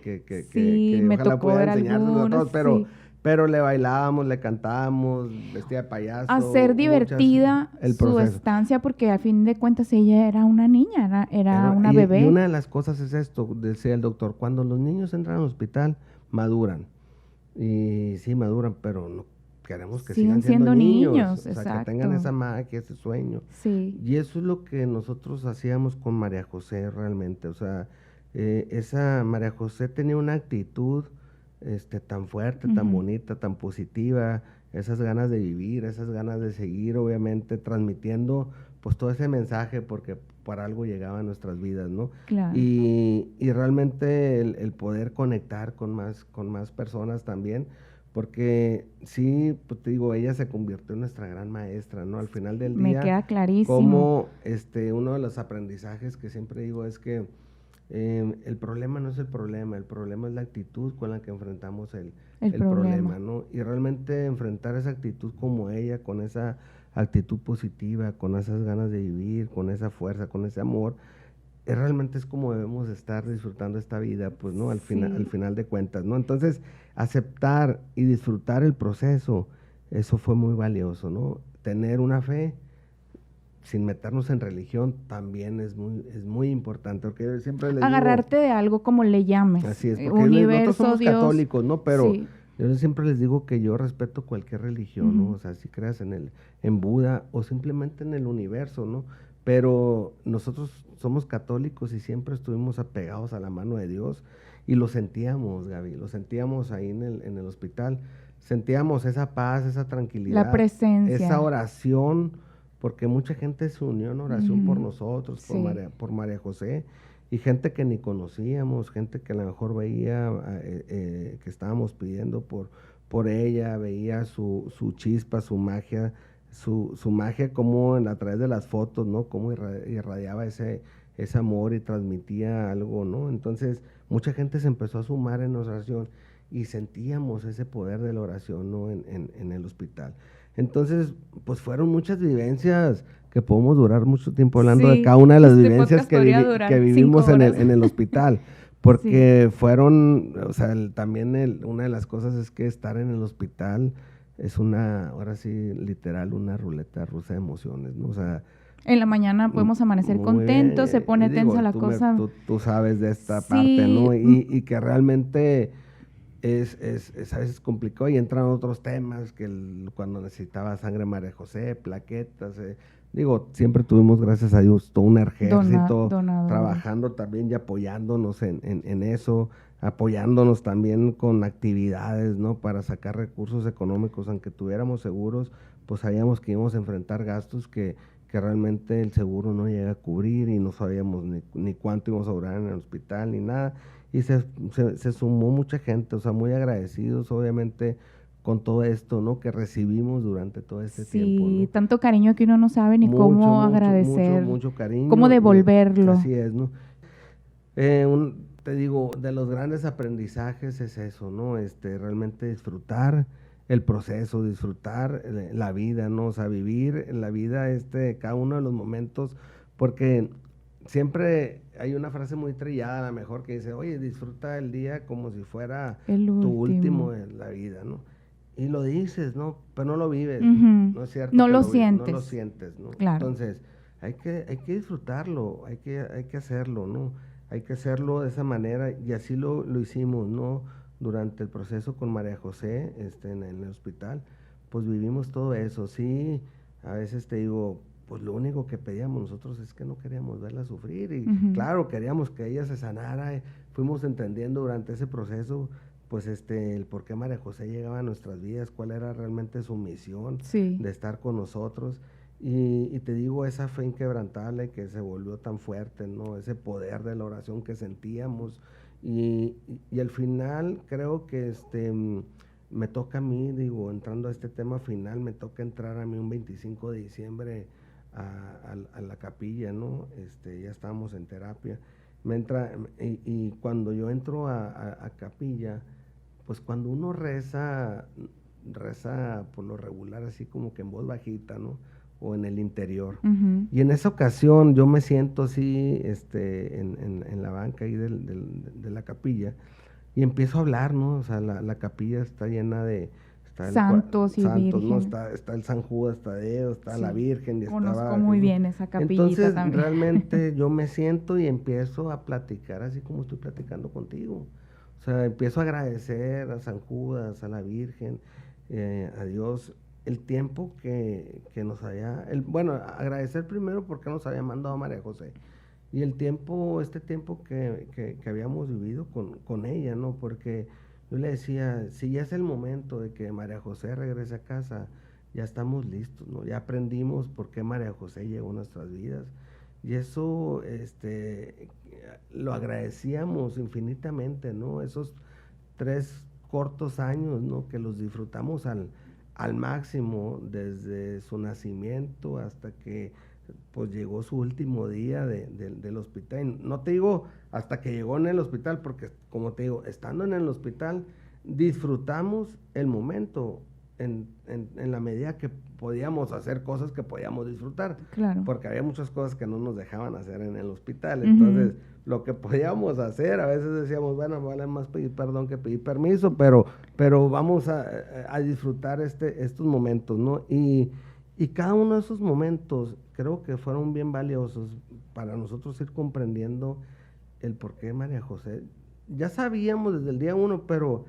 Sí, me ojalá tocó pudiera ver enseñárselos a algunos, todos, sí. pero le bailábamos, le cantábamos, vestía de Hacer payaso, divertida el su proceso. estancia, porque a fin de cuentas ella era una niña, era una Y bebé. una de las cosas es esto, decía el doctor, cuando los niños entran al hospital, maduran. Y sí, maduran, pero no queremos que sigan siendo niños, o sea, que tengan exacto. esa magia, ese sueño. Sí. Y eso es lo que nosotros hacíamos con María José realmente, o sea, esa María José tenía una actitud tan fuerte, tan Ujú. bonita, tan positiva, esas ganas de vivir, esas ganas de seguir, obviamente, transmitiendo pues todo ese mensaje, porque por algo llegaba a nuestras vidas, ¿no? Claro. Y realmente el poder conectar con más personas también, porque sí, pues te digo, ella se convirtió en nuestra gran maestra, ¿no? Al final del Me día, queda clarísimo. como uno de los aprendizajes que siempre digo es que el problema no es el problema es la actitud con la que enfrentamos El el problema, problema. ¿no? Y realmente enfrentar esa actitud como ella, con esa actitud positiva, con esas ganas de vivir, con esa fuerza, con ese amor, realmente es como debemos estar disfrutando esta vida, pues, ¿no? Al Sí. final de cuentas, ¿no? Entonces, aceptar y disfrutar el proceso, eso fue muy valioso, ¿no? Tener una fe sin meternos en religión también es muy importante, porque yo siempre les digo, Agarrarte de algo como le llames. así es, porque nosotros Universo, somos Dios. católicos, ¿no? Pero Sí. yo siempre les digo que yo respeto cualquier religión, ¿no? Ujú. O sea, si creas en Buda o simplemente en el universo, ¿no? Pero nosotros somos católicos y siempre estuvimos apegados a la mano de Dios, y lo sentíamos, Gaby, lo sentíamos ahí en el hospital. Sentíamos esa paz, esa La tranquilidad, presencia. esa oración, porque mucha gente se unió en oración por Ujú. nosotros, Sí. por María José, y gente que ni conocíamos, gente que a lo mejor veía que estábamos pidiendo por ella, veía su chispa, su magia, su magia como a través de las fotos, ¿no? Cómo irradiaba ese amor y transmitía algo, ¿no? Entonces, mucha gente se empezó a sumar en la oración, y sentíamos ese poder de la oración, ¿no? En el hospital. Entonces, pues fueron muchas vivencias que podemos durar mucho tiempo hablando de Sí, cada una de las este vivencias podcast podría durar que 5 vivimos horas. en el hospital, Sí. porque fueron, o sea, también una de las cosas es que estar en el hospital es ahora sí, literal, una ruleta rusa de emociones, ¿no? O sea, En la mañana podemos amanecer muy bien, contentos, se y pone digo, tensa la cosa. tú sabes de esta parte, Sí. ¿no? Y que realmente es a veces complicado, y entran otros temas, que cuando necesitaba sangre María José, plaquetas, digo, siempre tuvimos, gracias a Dios, todo un ejército Donadores. trabajando también y apoyándonos en eso, apoyándonos también con actividades, ¿no? Para sacar recursos económicos, aunque tuviéramos seguros, pues sabíamos que íbamos a enfrentar gastos que realmente el seguro no llega a cubrir, y no sabíamos ni cuánto íbamos a durar en el hospital, ni nada. Y se sumó mucha gente, o sea, muy agradecidos, obviamente, con todo esto, ¿no? Que recibimos durante todo este tiempo, Sí, ¿no? tanto cariño que uno no sabe ni cómo agradecer, Mucho cariño. cómo devolverlo. Así es, ¿no? Te digo, de los grandes aprendizajes es eso, ¿no? Realmente disfrutar el proceso, disfrutar la vida, ¿no? O sea, vivir la vida, cada uno de los momentos, porque siempre hay una frase muy trillada, a lo mejor, que dice, oye, disfruta el día como si fuera El tu último. último en la vida, ¿no? Y lo dices, ¿no? Pero no lo vives, Ujú. ¿no es cierto? No que lo no lo sientes. sientes, ¿no? Claro. Entonces, hay que disfrutarlo, hay que hacerlo, ¿no? Hay que hacerlo de esa manera, y así lo hicimos, ¿no? Durante el proceso con María José, en el hospital, pues vivimos todo eso. Sí, a veces te digo, pues lo único que pedíamos nosotros es que no queríamos verla sufrir, y Ujú. claro, queríamos que ella se sanara, fuimos entendiendo durante ese proceso, pues el por qué María José llegaba a nuestras vidas, cuál era realmente su misión Sí. de estar con nosotros. Y te digo, esa fe inquebrantable que se volvió tan fuerte, ¿no? Ese poder de la oración que sentíamos. Y al final creo que me toca a mí, digo, entrando a este tema final, me toca entrar a mí un 25 de diciembre a la capilla, ¿no? Ya estábamos en terapia. Y cuando yo entro a capilla, pues cuando uno reza por lo regular así como que en voz bajita, ¿no? O en el interior. Ujú. Y en esa ocasión yo me siento así, en la banca ahí de la capilla y empiezo a hablar, ¿no? O sea, la capilla está llena de Santos y santos, ¿no? vírgenes. Está el San Judas Tadeo, está la Sí, Virgen y conozco estaba muy Jesús. bien esa capillita Entonces, también. realmente yo me siento y empiezo a platicar así como estoy platicando contigo. O sea, empiezo a agradecer a San Judas, a la Virgen, a Dios, el tiempo que nos bueno, agradecer primero porque nos había mandado a María José. Y este tiempo que habíamos vivido con ella, ¿no? Porque yo le decía, si ya es el momento de que María José regrese a casa, ya estamos listos, ¿no? Ya aprendimos por qué María José llegó a nuestras vidas. Y eso, lo agradecíamos infinitamente, ¿no? Esos 3 cortos años, ¿no? Que los disfrutamos al máximo, desde su nacimiento hasta que pues llegó su último día del hospital. No te digo hasta que llegó en el hospital, porque como te digo, estando en el hospital, disfrutamos el momento en la medida que podíamos hacer cosas que podíamos disfrutar, Claro. porque había muchas cosas que no nos dejaban hacer en el hospital. Entonces, lo que podíamos hacer, a veces decíamos, bueno, vale más pedir perdón que pedir permiso, pero vamos a disfrutar estos momentos, ¿no? Y cada uno de esos momentos creo que fueron bien valiosos para nosotros ir comprendiendo el por qué María José. Ya sabíamos desde el día 1, pero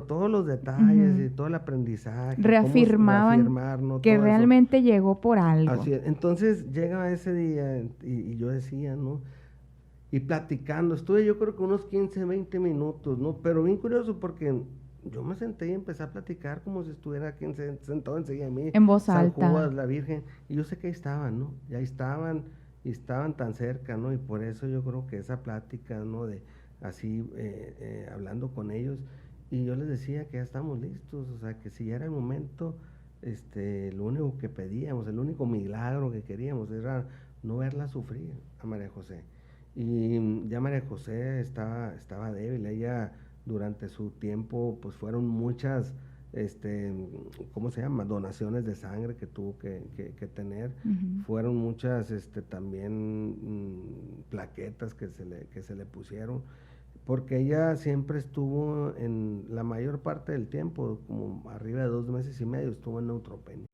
todos los detalles y todo el aprendizaje, Reafirmaban reafirmarnos, que todo eso. realmente llegó por algo. Así es. Entonces llega ese día y yo decía, ¿no? Y platicando, estuve yo creo que unos 15, 20 minutos, ¿no? Pero bien curioso porque yo me senté y empecé a platicar como si estuviera aquí sentado enseguida de mí. En voz San alta. Judas, la Virgen, y yo sé que ahí estaban, ¿no? Y ahí estaban, y estaban tan cerca, ¿no? Y por eso yo creo que esa plática, ¿no? De así, hablando con ellos, y yo les decía que ya estamos listos, o sea, que si ya era el momento, lo único que pedíamos, el único milagro que queríamos era no verla sufrir a María José. Y ya María José estaba débil, ella durante su tiempo, pues fueron muchas, ¿cómo se llama? Donaciones de sangre que tuvo que tener, fueron muchas, también plaquetas que se le pusieron, porque ella siempre estuvo en la mayor parte del tiempo, como arriba de 2 meses y medio, estuvo en neutropenia,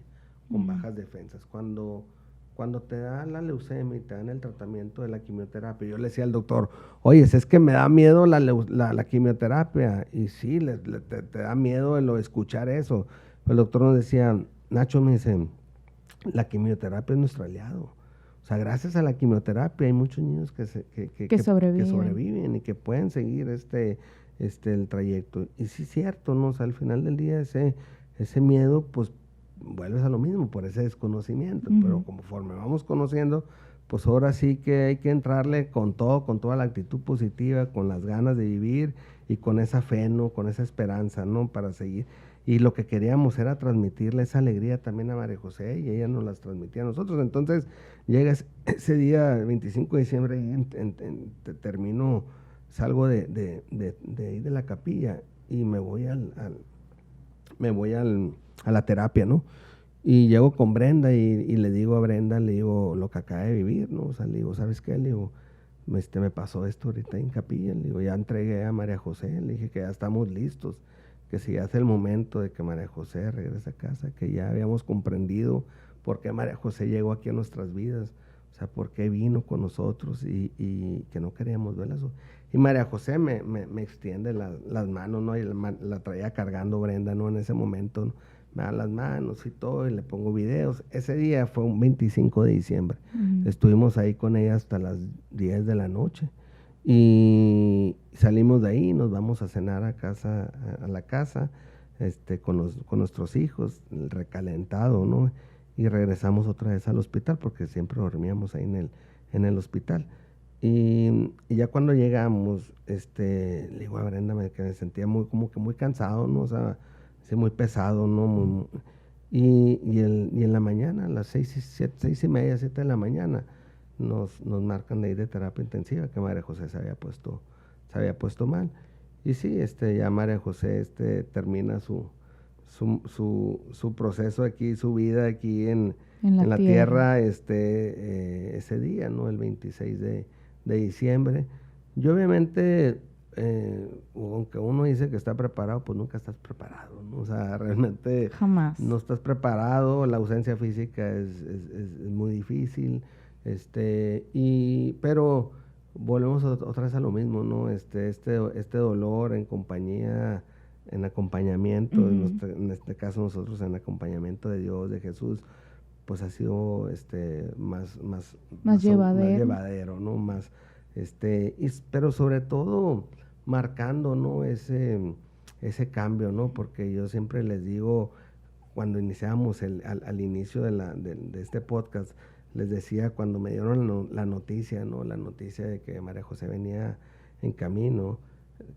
con bajas defensas. Cuando te da la leucemia y te dan el tratamiento de la quimioterapia, yo le decía al doctor, oye, es que me da miedo la quimioterapia. Y sí, te da miedo escuchar eso. Pero el doctor nos decía, Nacho, me dice, la quimioterapia es nuestro aliado. O sea, gracias a la quimioterapia hay muchos niños que sobreviven y que pueden seguir el trayecto. Y sí es cierto, ¿no? O sea, al final del día ese miedo, pues, vuelves a lo mismo por ese desconocimiento, pero conforme vamos conociendo, pues ahora sí que hay que entrarle con todo, con toda la actitud positiva, con las ganas de vivir y con esa fe, ¿no? Con esa esperanza, ¿no? Para seguir. Y lo que queríamos era transmitirle esa alegría también a María José y ella nos las transmitía a nosotros. Entonces llega ese día, el 25 de diciembre, y termino, salgo de ahí de la capilla y me voy a la terapia, ¿no? Y llego con Brenda y le digo a Brenda, le digo lo que acaba de vivir, ¿no? O sea, le digo, ¿sabes qué? Le digo, me pasó esto ahorita en capilla, le digo, ya entregué a María José, le dije que ya estamos listos, que si ya es el momento de que María José regrese a casa, que ya habíamos comprendido por qué María José llegó aquí a nuestras vidas, o sea, por qué vino con nosotros y que no queríamos verla. Y María José me extiende las manos, ¿no? Y la traía cargando Brenda, ¿no? En ese momento, ¿no? Me da las manos y todo, y le pongo videos. Ese día fue un 25 de diciembre. Estuvimos ahí con ella hasta las 10 de la noche. Y salimos de ahí, nos vamos a cenar a la casa, con nuestros hijos, el recalentado, ¿no? y regresamos otra vez al hospital, porque siempre dormíamos ahí en el hospital. Y ya cuando llegamos, le digo a Brenda que me sentía como que muy cansado, ¿no? O sea, sí, muy pesado, ¿no? Y en la mañana, a las 6:30, 7 de la mañana, nos marcan de ir de terapia intensiva, que María José se había puesto mal. Y sí, ya María José termina su proceso aquí, su vida aquí en la tierra, ese día, ¿no? El 26 de diciembre. Y obviamente, aunque uno dice que está preparado, pues nunca estás preparado, ¿no? O sea, realmente jamás no estás preparado, la ausencia física es muy difícil, pero volvemos otra vez a lo mismo, ¿no? Este dolor en compañía, en acompañamiento, en este caso nosotros en acompañamiento de Dios, de Jesús, pues ha sido más llevadero, ¿no? Más pero sobre todo marcando, ¿no? ese cambio, ¿no? Porque yo siempre les digo, cuando iniciamos al inicio de este podcast, les decía cuando me dieron la noticia, ¿no? La noticia de que María José venía en camino,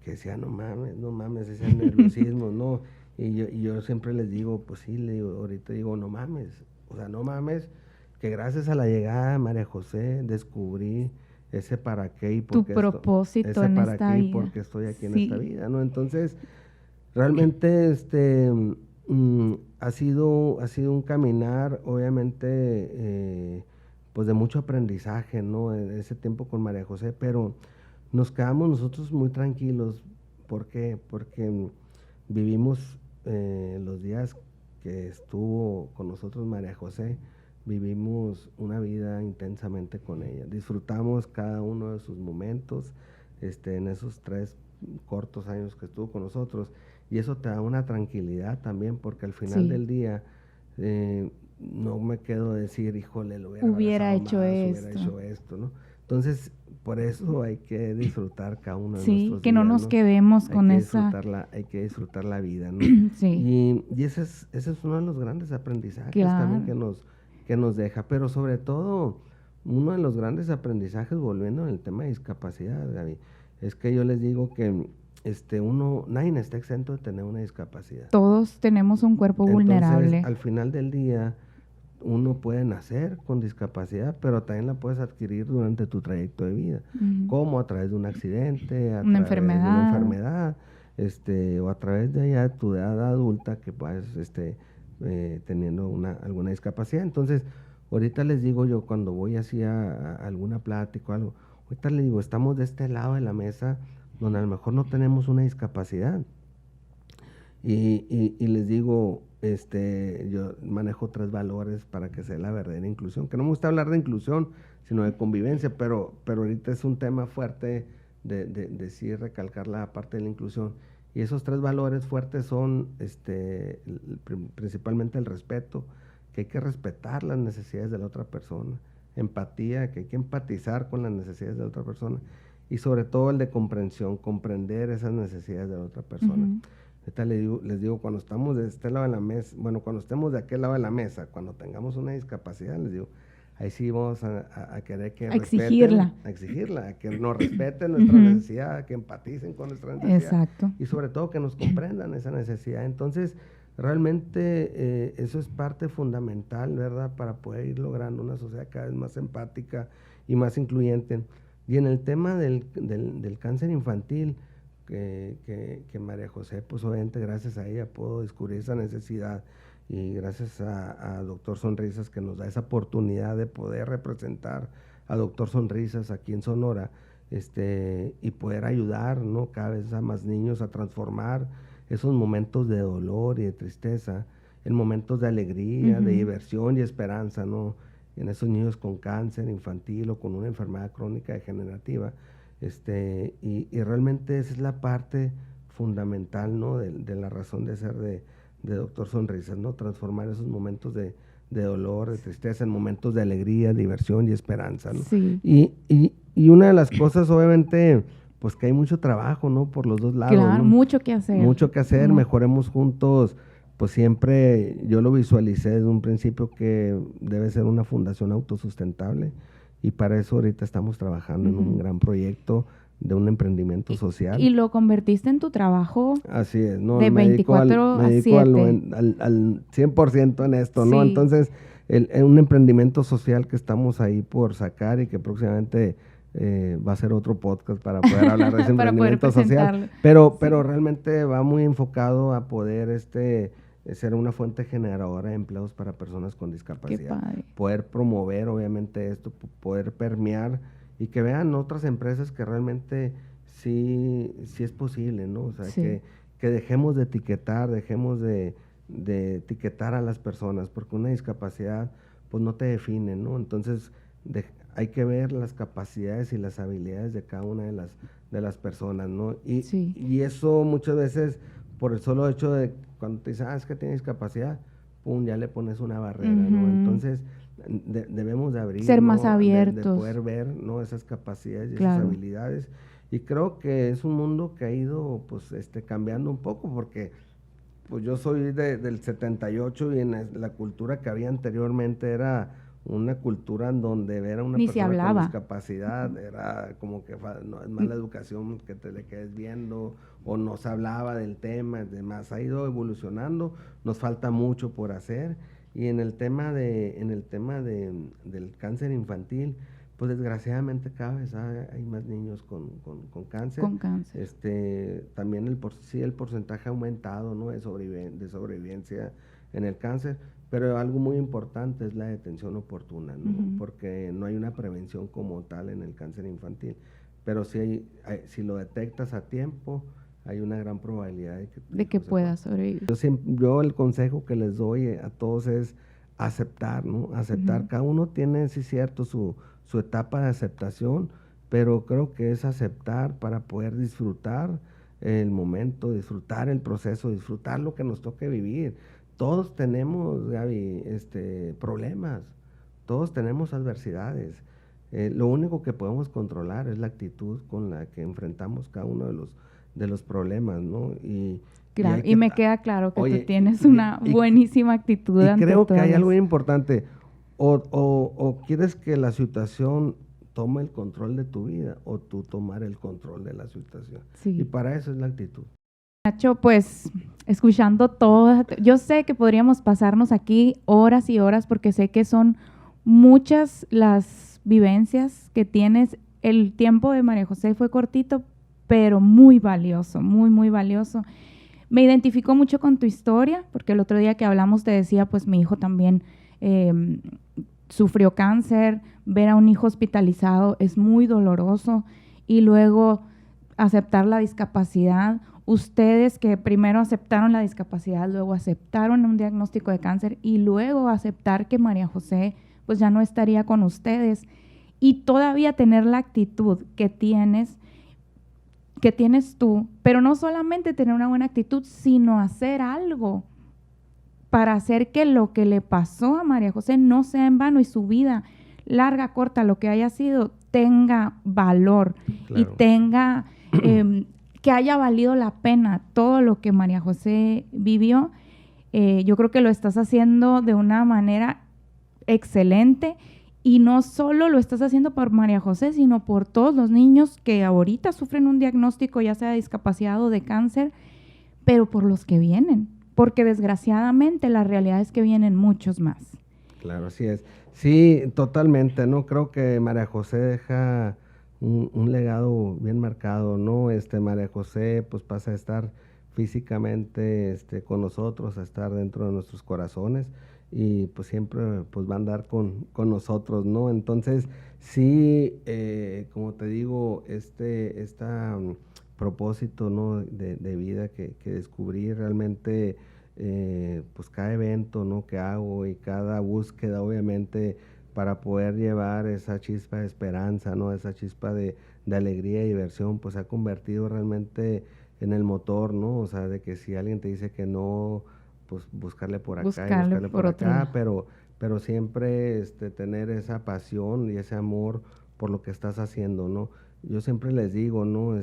que decía, no mames, ese nerviosismo, ¿no? Y yo siempre les digo, pues sí, ahorita digo, no mames, o sea, no mames, que gracias a la llegada de María José descubrí ese para qué y por qué tu propósito en esta vida. Y por qué estoy aquí en esta vida, ¿no? Entonces, realmente ha sido un caminar, obviamente, pues de mucho aprendizaje, ¿no? En ese tiempo con María José, pero nos quedamos nosotros muy tranquilos. ¿Por qué? Porque vivimos los días que estuvo con nosotros María José, vivimos una vida intensamente con ella. Disfrutamos cada uno de sus momentos en esos 3 cortos años que estuvo con nosotros. Y eso te da una tranquilidad también, porque al final del día no me quedo decir, híjole, lo hubiera hecho esto, ¿no? Entonces, por eso hay que disfrutar cada uno de nuestros días, que no nos quedemos con esa... Hay que disfrutar la vida, ¿no? Sí. Y ese es uno de los grandes aprendizajes también que nos deja, pero sobre todo, uno de los grandes aprendizajes, volviendo al tema de discapacidad, Gaby, es que yo les digo que nadie está exento de tener una discapacidad. Todos tenemos un cuerpo vulnerable. Al final del día, uno puede nacer con discapacidad, pero también la puedes adquirir durante tu trayecto de vida, como a través de un accidente, una enfermedad, o a través de ya tu edad adulta que puedes teniendo alguna discapacidad. Entonces, ahorita les digo yo, cuando voy así a alguna plática o algo, ahorita les digo, estamos de este lado de la mesa donde a lo mejor no tenemos una discapacidad. Y les digo, yo manejo 3 valores para que sea la verdadera inclusión, que no me gusta hablar de inclusión, sino de convivencia, pero ahorita es un tema fuerte de sí recalcar la parte de la inclusión. Y esos 3 valores fuertes son principalmente el respeto, que hay que respetar las necesidades de la otra persona, empatía, que hay que empatizar con las necesidades de la otra persona, y sobre todo el de comprensión, comprender esas necesidades de la otra persona. Ahorita les digo, cuando estamos de este lado de la mesa, cuando estemos de aquel lado de la mesa, cuando tengamos una discapacidad, les digo, ahí sí vamos a querer que exigirla, a que nos respeten nuestra necesidad, que empaticen con nuestra necesidad. Exacto. Y sobre todo que nos comprendan esa necesidad. Entonces, realmente eso es parte fundamental, ¿verdad?, para poder ir logrando una sociedad cada vez más empática y más incluyente. Y en el tema del cáncer infantil, que María José, pues obviamente gracias a ella puedo descubrir esa necesidad, y gracias a Doctor Sonrisas, que nos da esa oportunidad de poder representar a Doctor Sonrisas aquí en Sonora, y poder ayudar, ¿no?, cada vez a más niños a transformar esos momentos de dolor y de tristeza en momentos de alegría, de diversión y esperanza, ¿no?, en esos niños con cáncer infantil o con una enfermedad crónica degenerativa. Y realmente esa es la parte fundamental, ¿no?, de la razón de ser de Doctor Sonrisas, ¿no?, transformar esos momentos de dolor, de tristeza en momentos de alegría, diversión y esperanza, ¿no? Sí. Y una de las cosas, obviamente, pues que hay mucho trabajo, ¿no?, por los dos lados, claro, ¿no? mucho que hacer. Mejoremos juntos pues siempre yo lo visualicé desde un principio que debe ser una fundación autosustentable, y para eso ahorita estamos trabajando en un gran proyecto de un emprendimiento social. Y lo convertiste en tu trabajo. Así es, ¿no? De 24 me dedico al 100% en esto, ¿no? Sí. Entonces, un emprendimiento social que estamos ahí por sacar y que próximamente va a ser otro podcast para poder hablar de ese emprendimiento social. Pero realmente va muy enfocado a poder ser una fuente generadora de empleos para personas con discapacidad. Poder promover, obviamente, esto, poder permear y que vean otras empresas que realmente sí es posible, ¿no? O sea, que dejemos de etiquetar, dejemos de etiquetar a las personas, porque una discapacidad pues no te define, ¿no? Entonces hay que ver las capacidades y las habilidades de cada una de las personas, ¿no? Y eso muchas veces, por el solo hecho de cuando te dicen, es que tienes discapacidad, pum, ya le pones una barrera, ¿no? Entonces debemos de abrir, ser más abiertos, de poder ver, ¿no? Esas capacidades y esas habilidades. Y creo que es un mundo que ha ido pues cambiando un poco, porque pues yo soy del 78 y en la cultura que había anteriormente era una cultura en donde ver a una persona con discapacidad era como que no, es mala educación que te le quedes viendo, o no se hablaba del tema, además ha ido evolucionando, nos falta mucho por hacer. Y en el tema del cáncer infantil, pues desgraciadamente cada vez hay más niños con cáncer. También el porcentaje ha aumentado, ¿no? de sobrevivencia en el cáncer, pero algo muy importante es la detención oportuna, ¿no? Porque no hay una prevención como tal en el cáncer infantil, pero si lo detectas a tiempo, hay una gran probabilidad de que puedas sobrevivir. Yo el consejo que les doy a todos es aceptar, ¿no? Aceptar. Cada uno tiene, sí cierto, su etapa de aceptación, pero creo que es aceptar para poder disfrutar el momento, disfrutar el proceso, disfrutar lo que nos toque vivir. Todos tenemos, Gaby, problemas, todos tenemos adversidades. Lo único que podemos controlar es la actitud con la que enfrentamos cada uno de los problemas, ¿no? Claro, y me queda claro que tú tienes una buenísima actitud ante creo que hay algo importante. O quieres que la situación tome el control de tu vida, o tú tomar el control de la situación. Y para eso es la actitud. Nacho, pues escuchando todo, yo sé que podríamos pasarnos aquí horas y horas, porque sé que son muchas las vivencias que tienes. El tiempo de María José fue cortito, pero muy valioso, muy, muy valioso. Me identifico mucho con tu historia, porque el otro día que hablamos te decía, pues mi hijo también sufrió cáncer. Ver a un hijo hospitalizado es muy doloroso, y luego aceptar la discapacidad. Ustedes que primero aceptaron la discapacidad, luego aceptaron un diagnóstico de cáncer, y luego aceptar que María José pues ya no estaría con ustedes, y todavía tener la actitud que tienes tú, pero no solamente tener una buena actitud, sino hacer algo para hacer que lo que le pasó a María José no sea en vano, y su vida, larga, corta, lo que haya sido, tenga valor. Y tenga, que haya valido la pena todo lo que María José vivió. Yo creo que lo estás haciendo de una manera excelente, y no solo lo estás haciendo por María José, sino por todos los niños que ahorita sufren un diagnóstico, ya sea de discapacidad o de cáncer, pero por los que vienen, porque desgraciadamente la realidad es que vienen muchos más. Claro, así es. Sí, totalmente, ¿no? Creo que María José deja un legado bien marcado, ¿no? María José pues pasa a estar físicamente con nosotros, a estar dentro de nuestros corazones, y pues siempre pues va a andar con nosotros, ¿no? Entonces sí, como te digo, propósito, ¿no? de vida que descubrí realmente, pues cada evento, ¿no? que hago, y cada búsqueda, obviamente, para poder llevar esa chispa de esperanza, ¿no? Esa chispa de alegría y diversión, pues se ha convertido realmente en el motor, ¿no? O sea, de que si alguien te dice que no, pues buscarle por acá y buscarle por acá, pero siempre tener esa pasión y ese amor por lo que estás haciendo, ¿no? Yo siempre les digo, ¿no?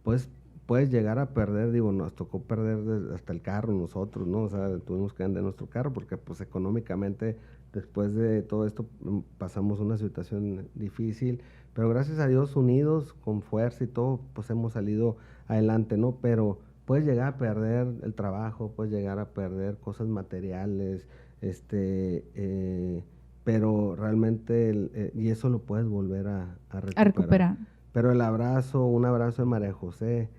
Pues puedes llegar a perder, digo, nos tocó perder hasta el carro nosotros, ¿no? O sea, tuvimos que vender nuestro carro porque pues económicamente después de todo esto pasamos una situación difícil, pero gracias a Dios unidos, con fuerza y todo, pues hemos salido adelante, ¿no? Pero puedes llegar a perder el trabajo, puedes llegar a perder cosas materiales, pero realmente, y eso lo puedes volver a recuperar. Pero un abrazo de María José,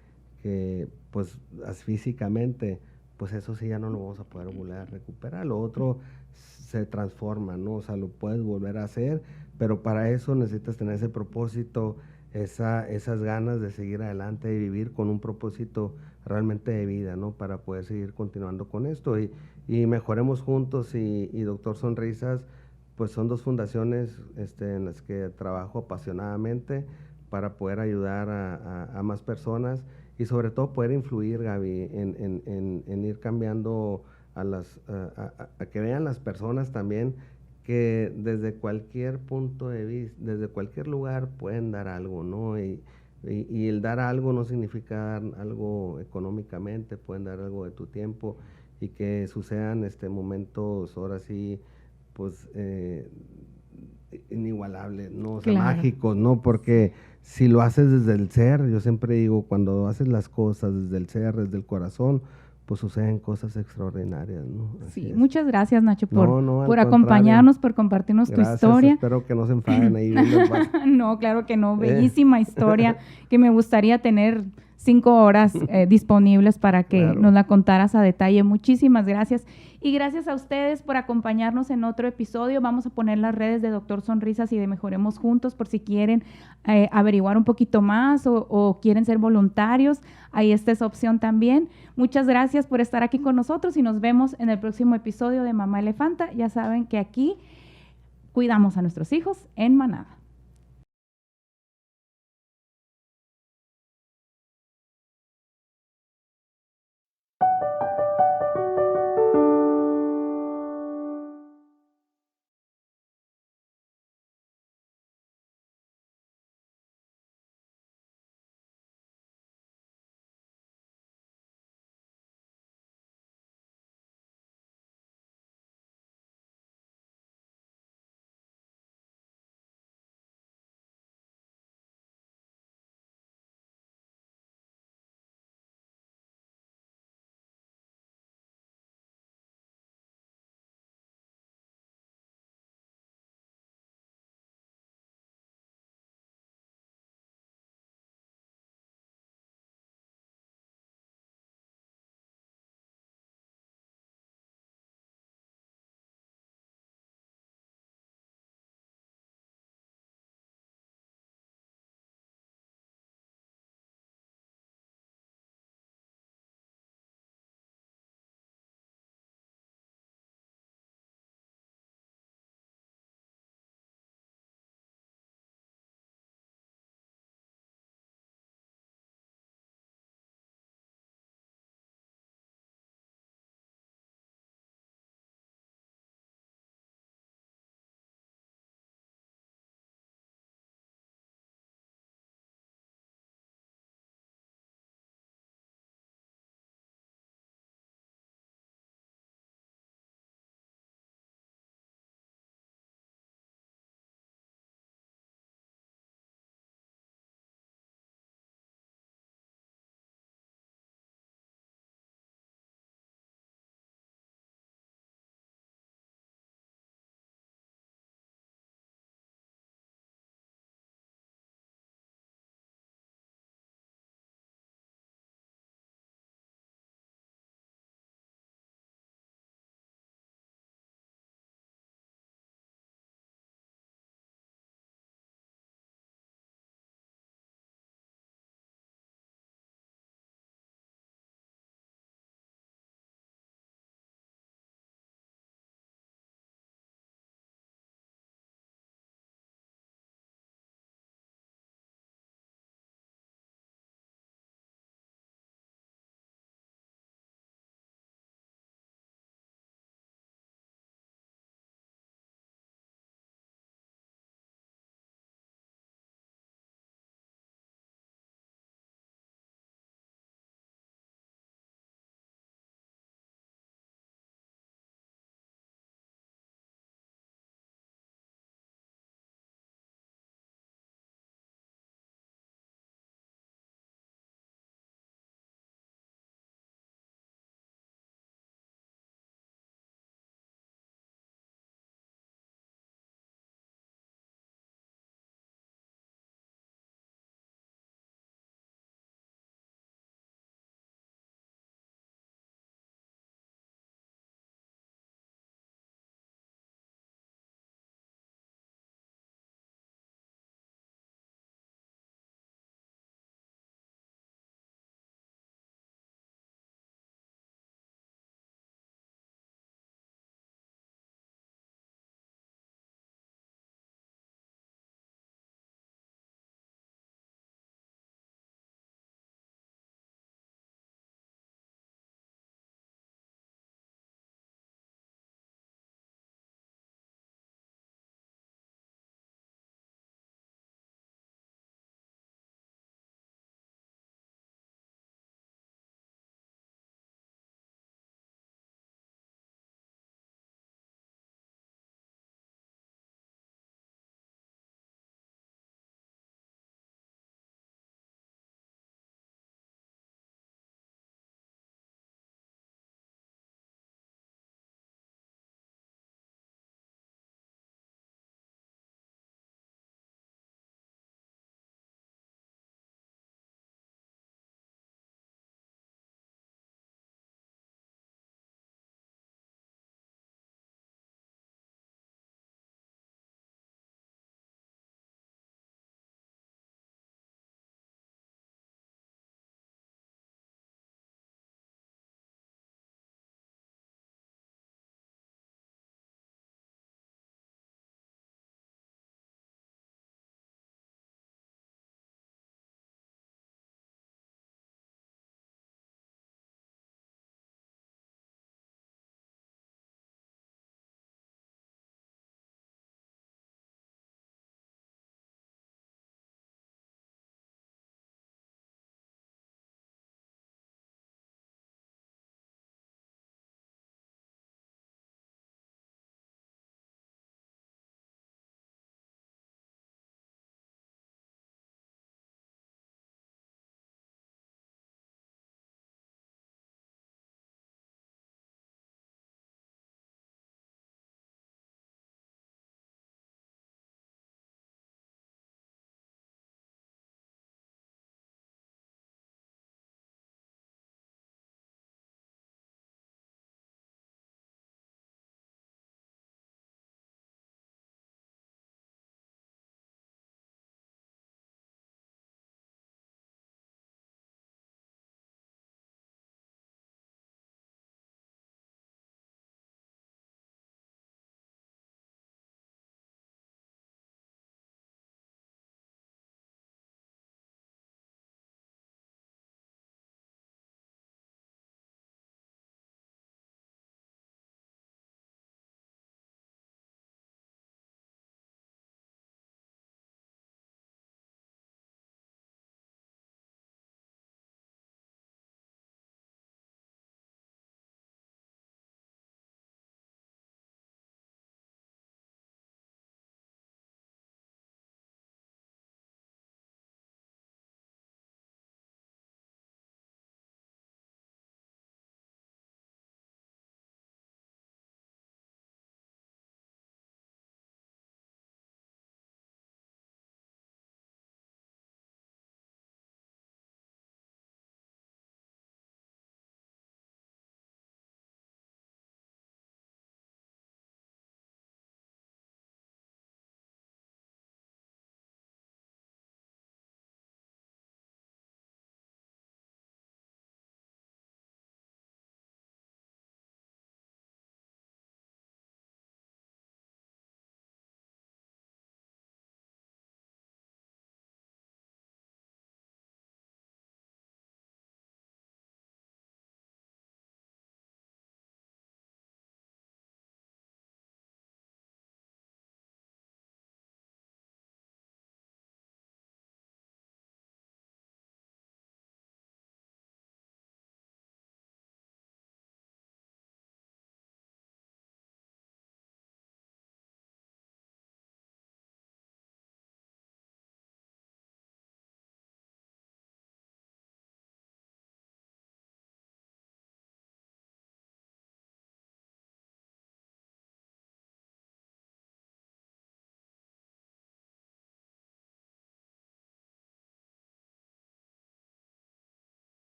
que pues físicamente, pues eso sí ya no lo vamos a poder volver a recuperar. Lo otro se transforma, ¿no? O sea, lo puedes volver a hacer, pero para eso necesitas tener ese propósito, esas ganas de seguir adelante y vivir con un propósito realmente de vida, ¿no? Para poder seguir continuando con esto y Mejoremos Juntos y Doctor Sonrisas, pues son dos fundaciones en las que trabajo apasionadamente para poder ayudar a más personas y sobre todo poder influir, Gaby, en ir cambiando a que vean las personas también que desde cualquier punto de vista, desde cualquier lugar pueden dar algo, ¿no? Y el dar algo no significa dar algo económicamente, pueden dar algo de tu tiempo y que sucedan momentos ahora sí, pues inigualables, ¿no? O sea, claro, mágicos, ¿no? Porque si lo haces desde el ser, yo siempre digo, cuando haces las cosas desde el ser, desde el corazón, pues suceden cosas extraordinarias, ¿no? Así sí, es. Muchas gracias, Nacho, por acompañarnos, por compartirnos tu historia. Espero que no se enfaden ahí. No, claro que no, bellísima historia que me gustaría tener 5 horas disponibles para que claro, nos la contaras a detalle. Muchísimas gracias. Y gracias a ustedes por acompañarnos en otro episodio. Vamos a poner las redes de Doctor Sonrisas y de Mejoremos Juntos por si quieren averiguar un poquito más o quieren ser voluntarios. Ahí está esa opción también. Muchas gracias por estar aquí con nosotros y nos vemos en el próximo episodio de Mamá Elefanta. Ya saben que aquí cuidamos a nuestros hijos en manada.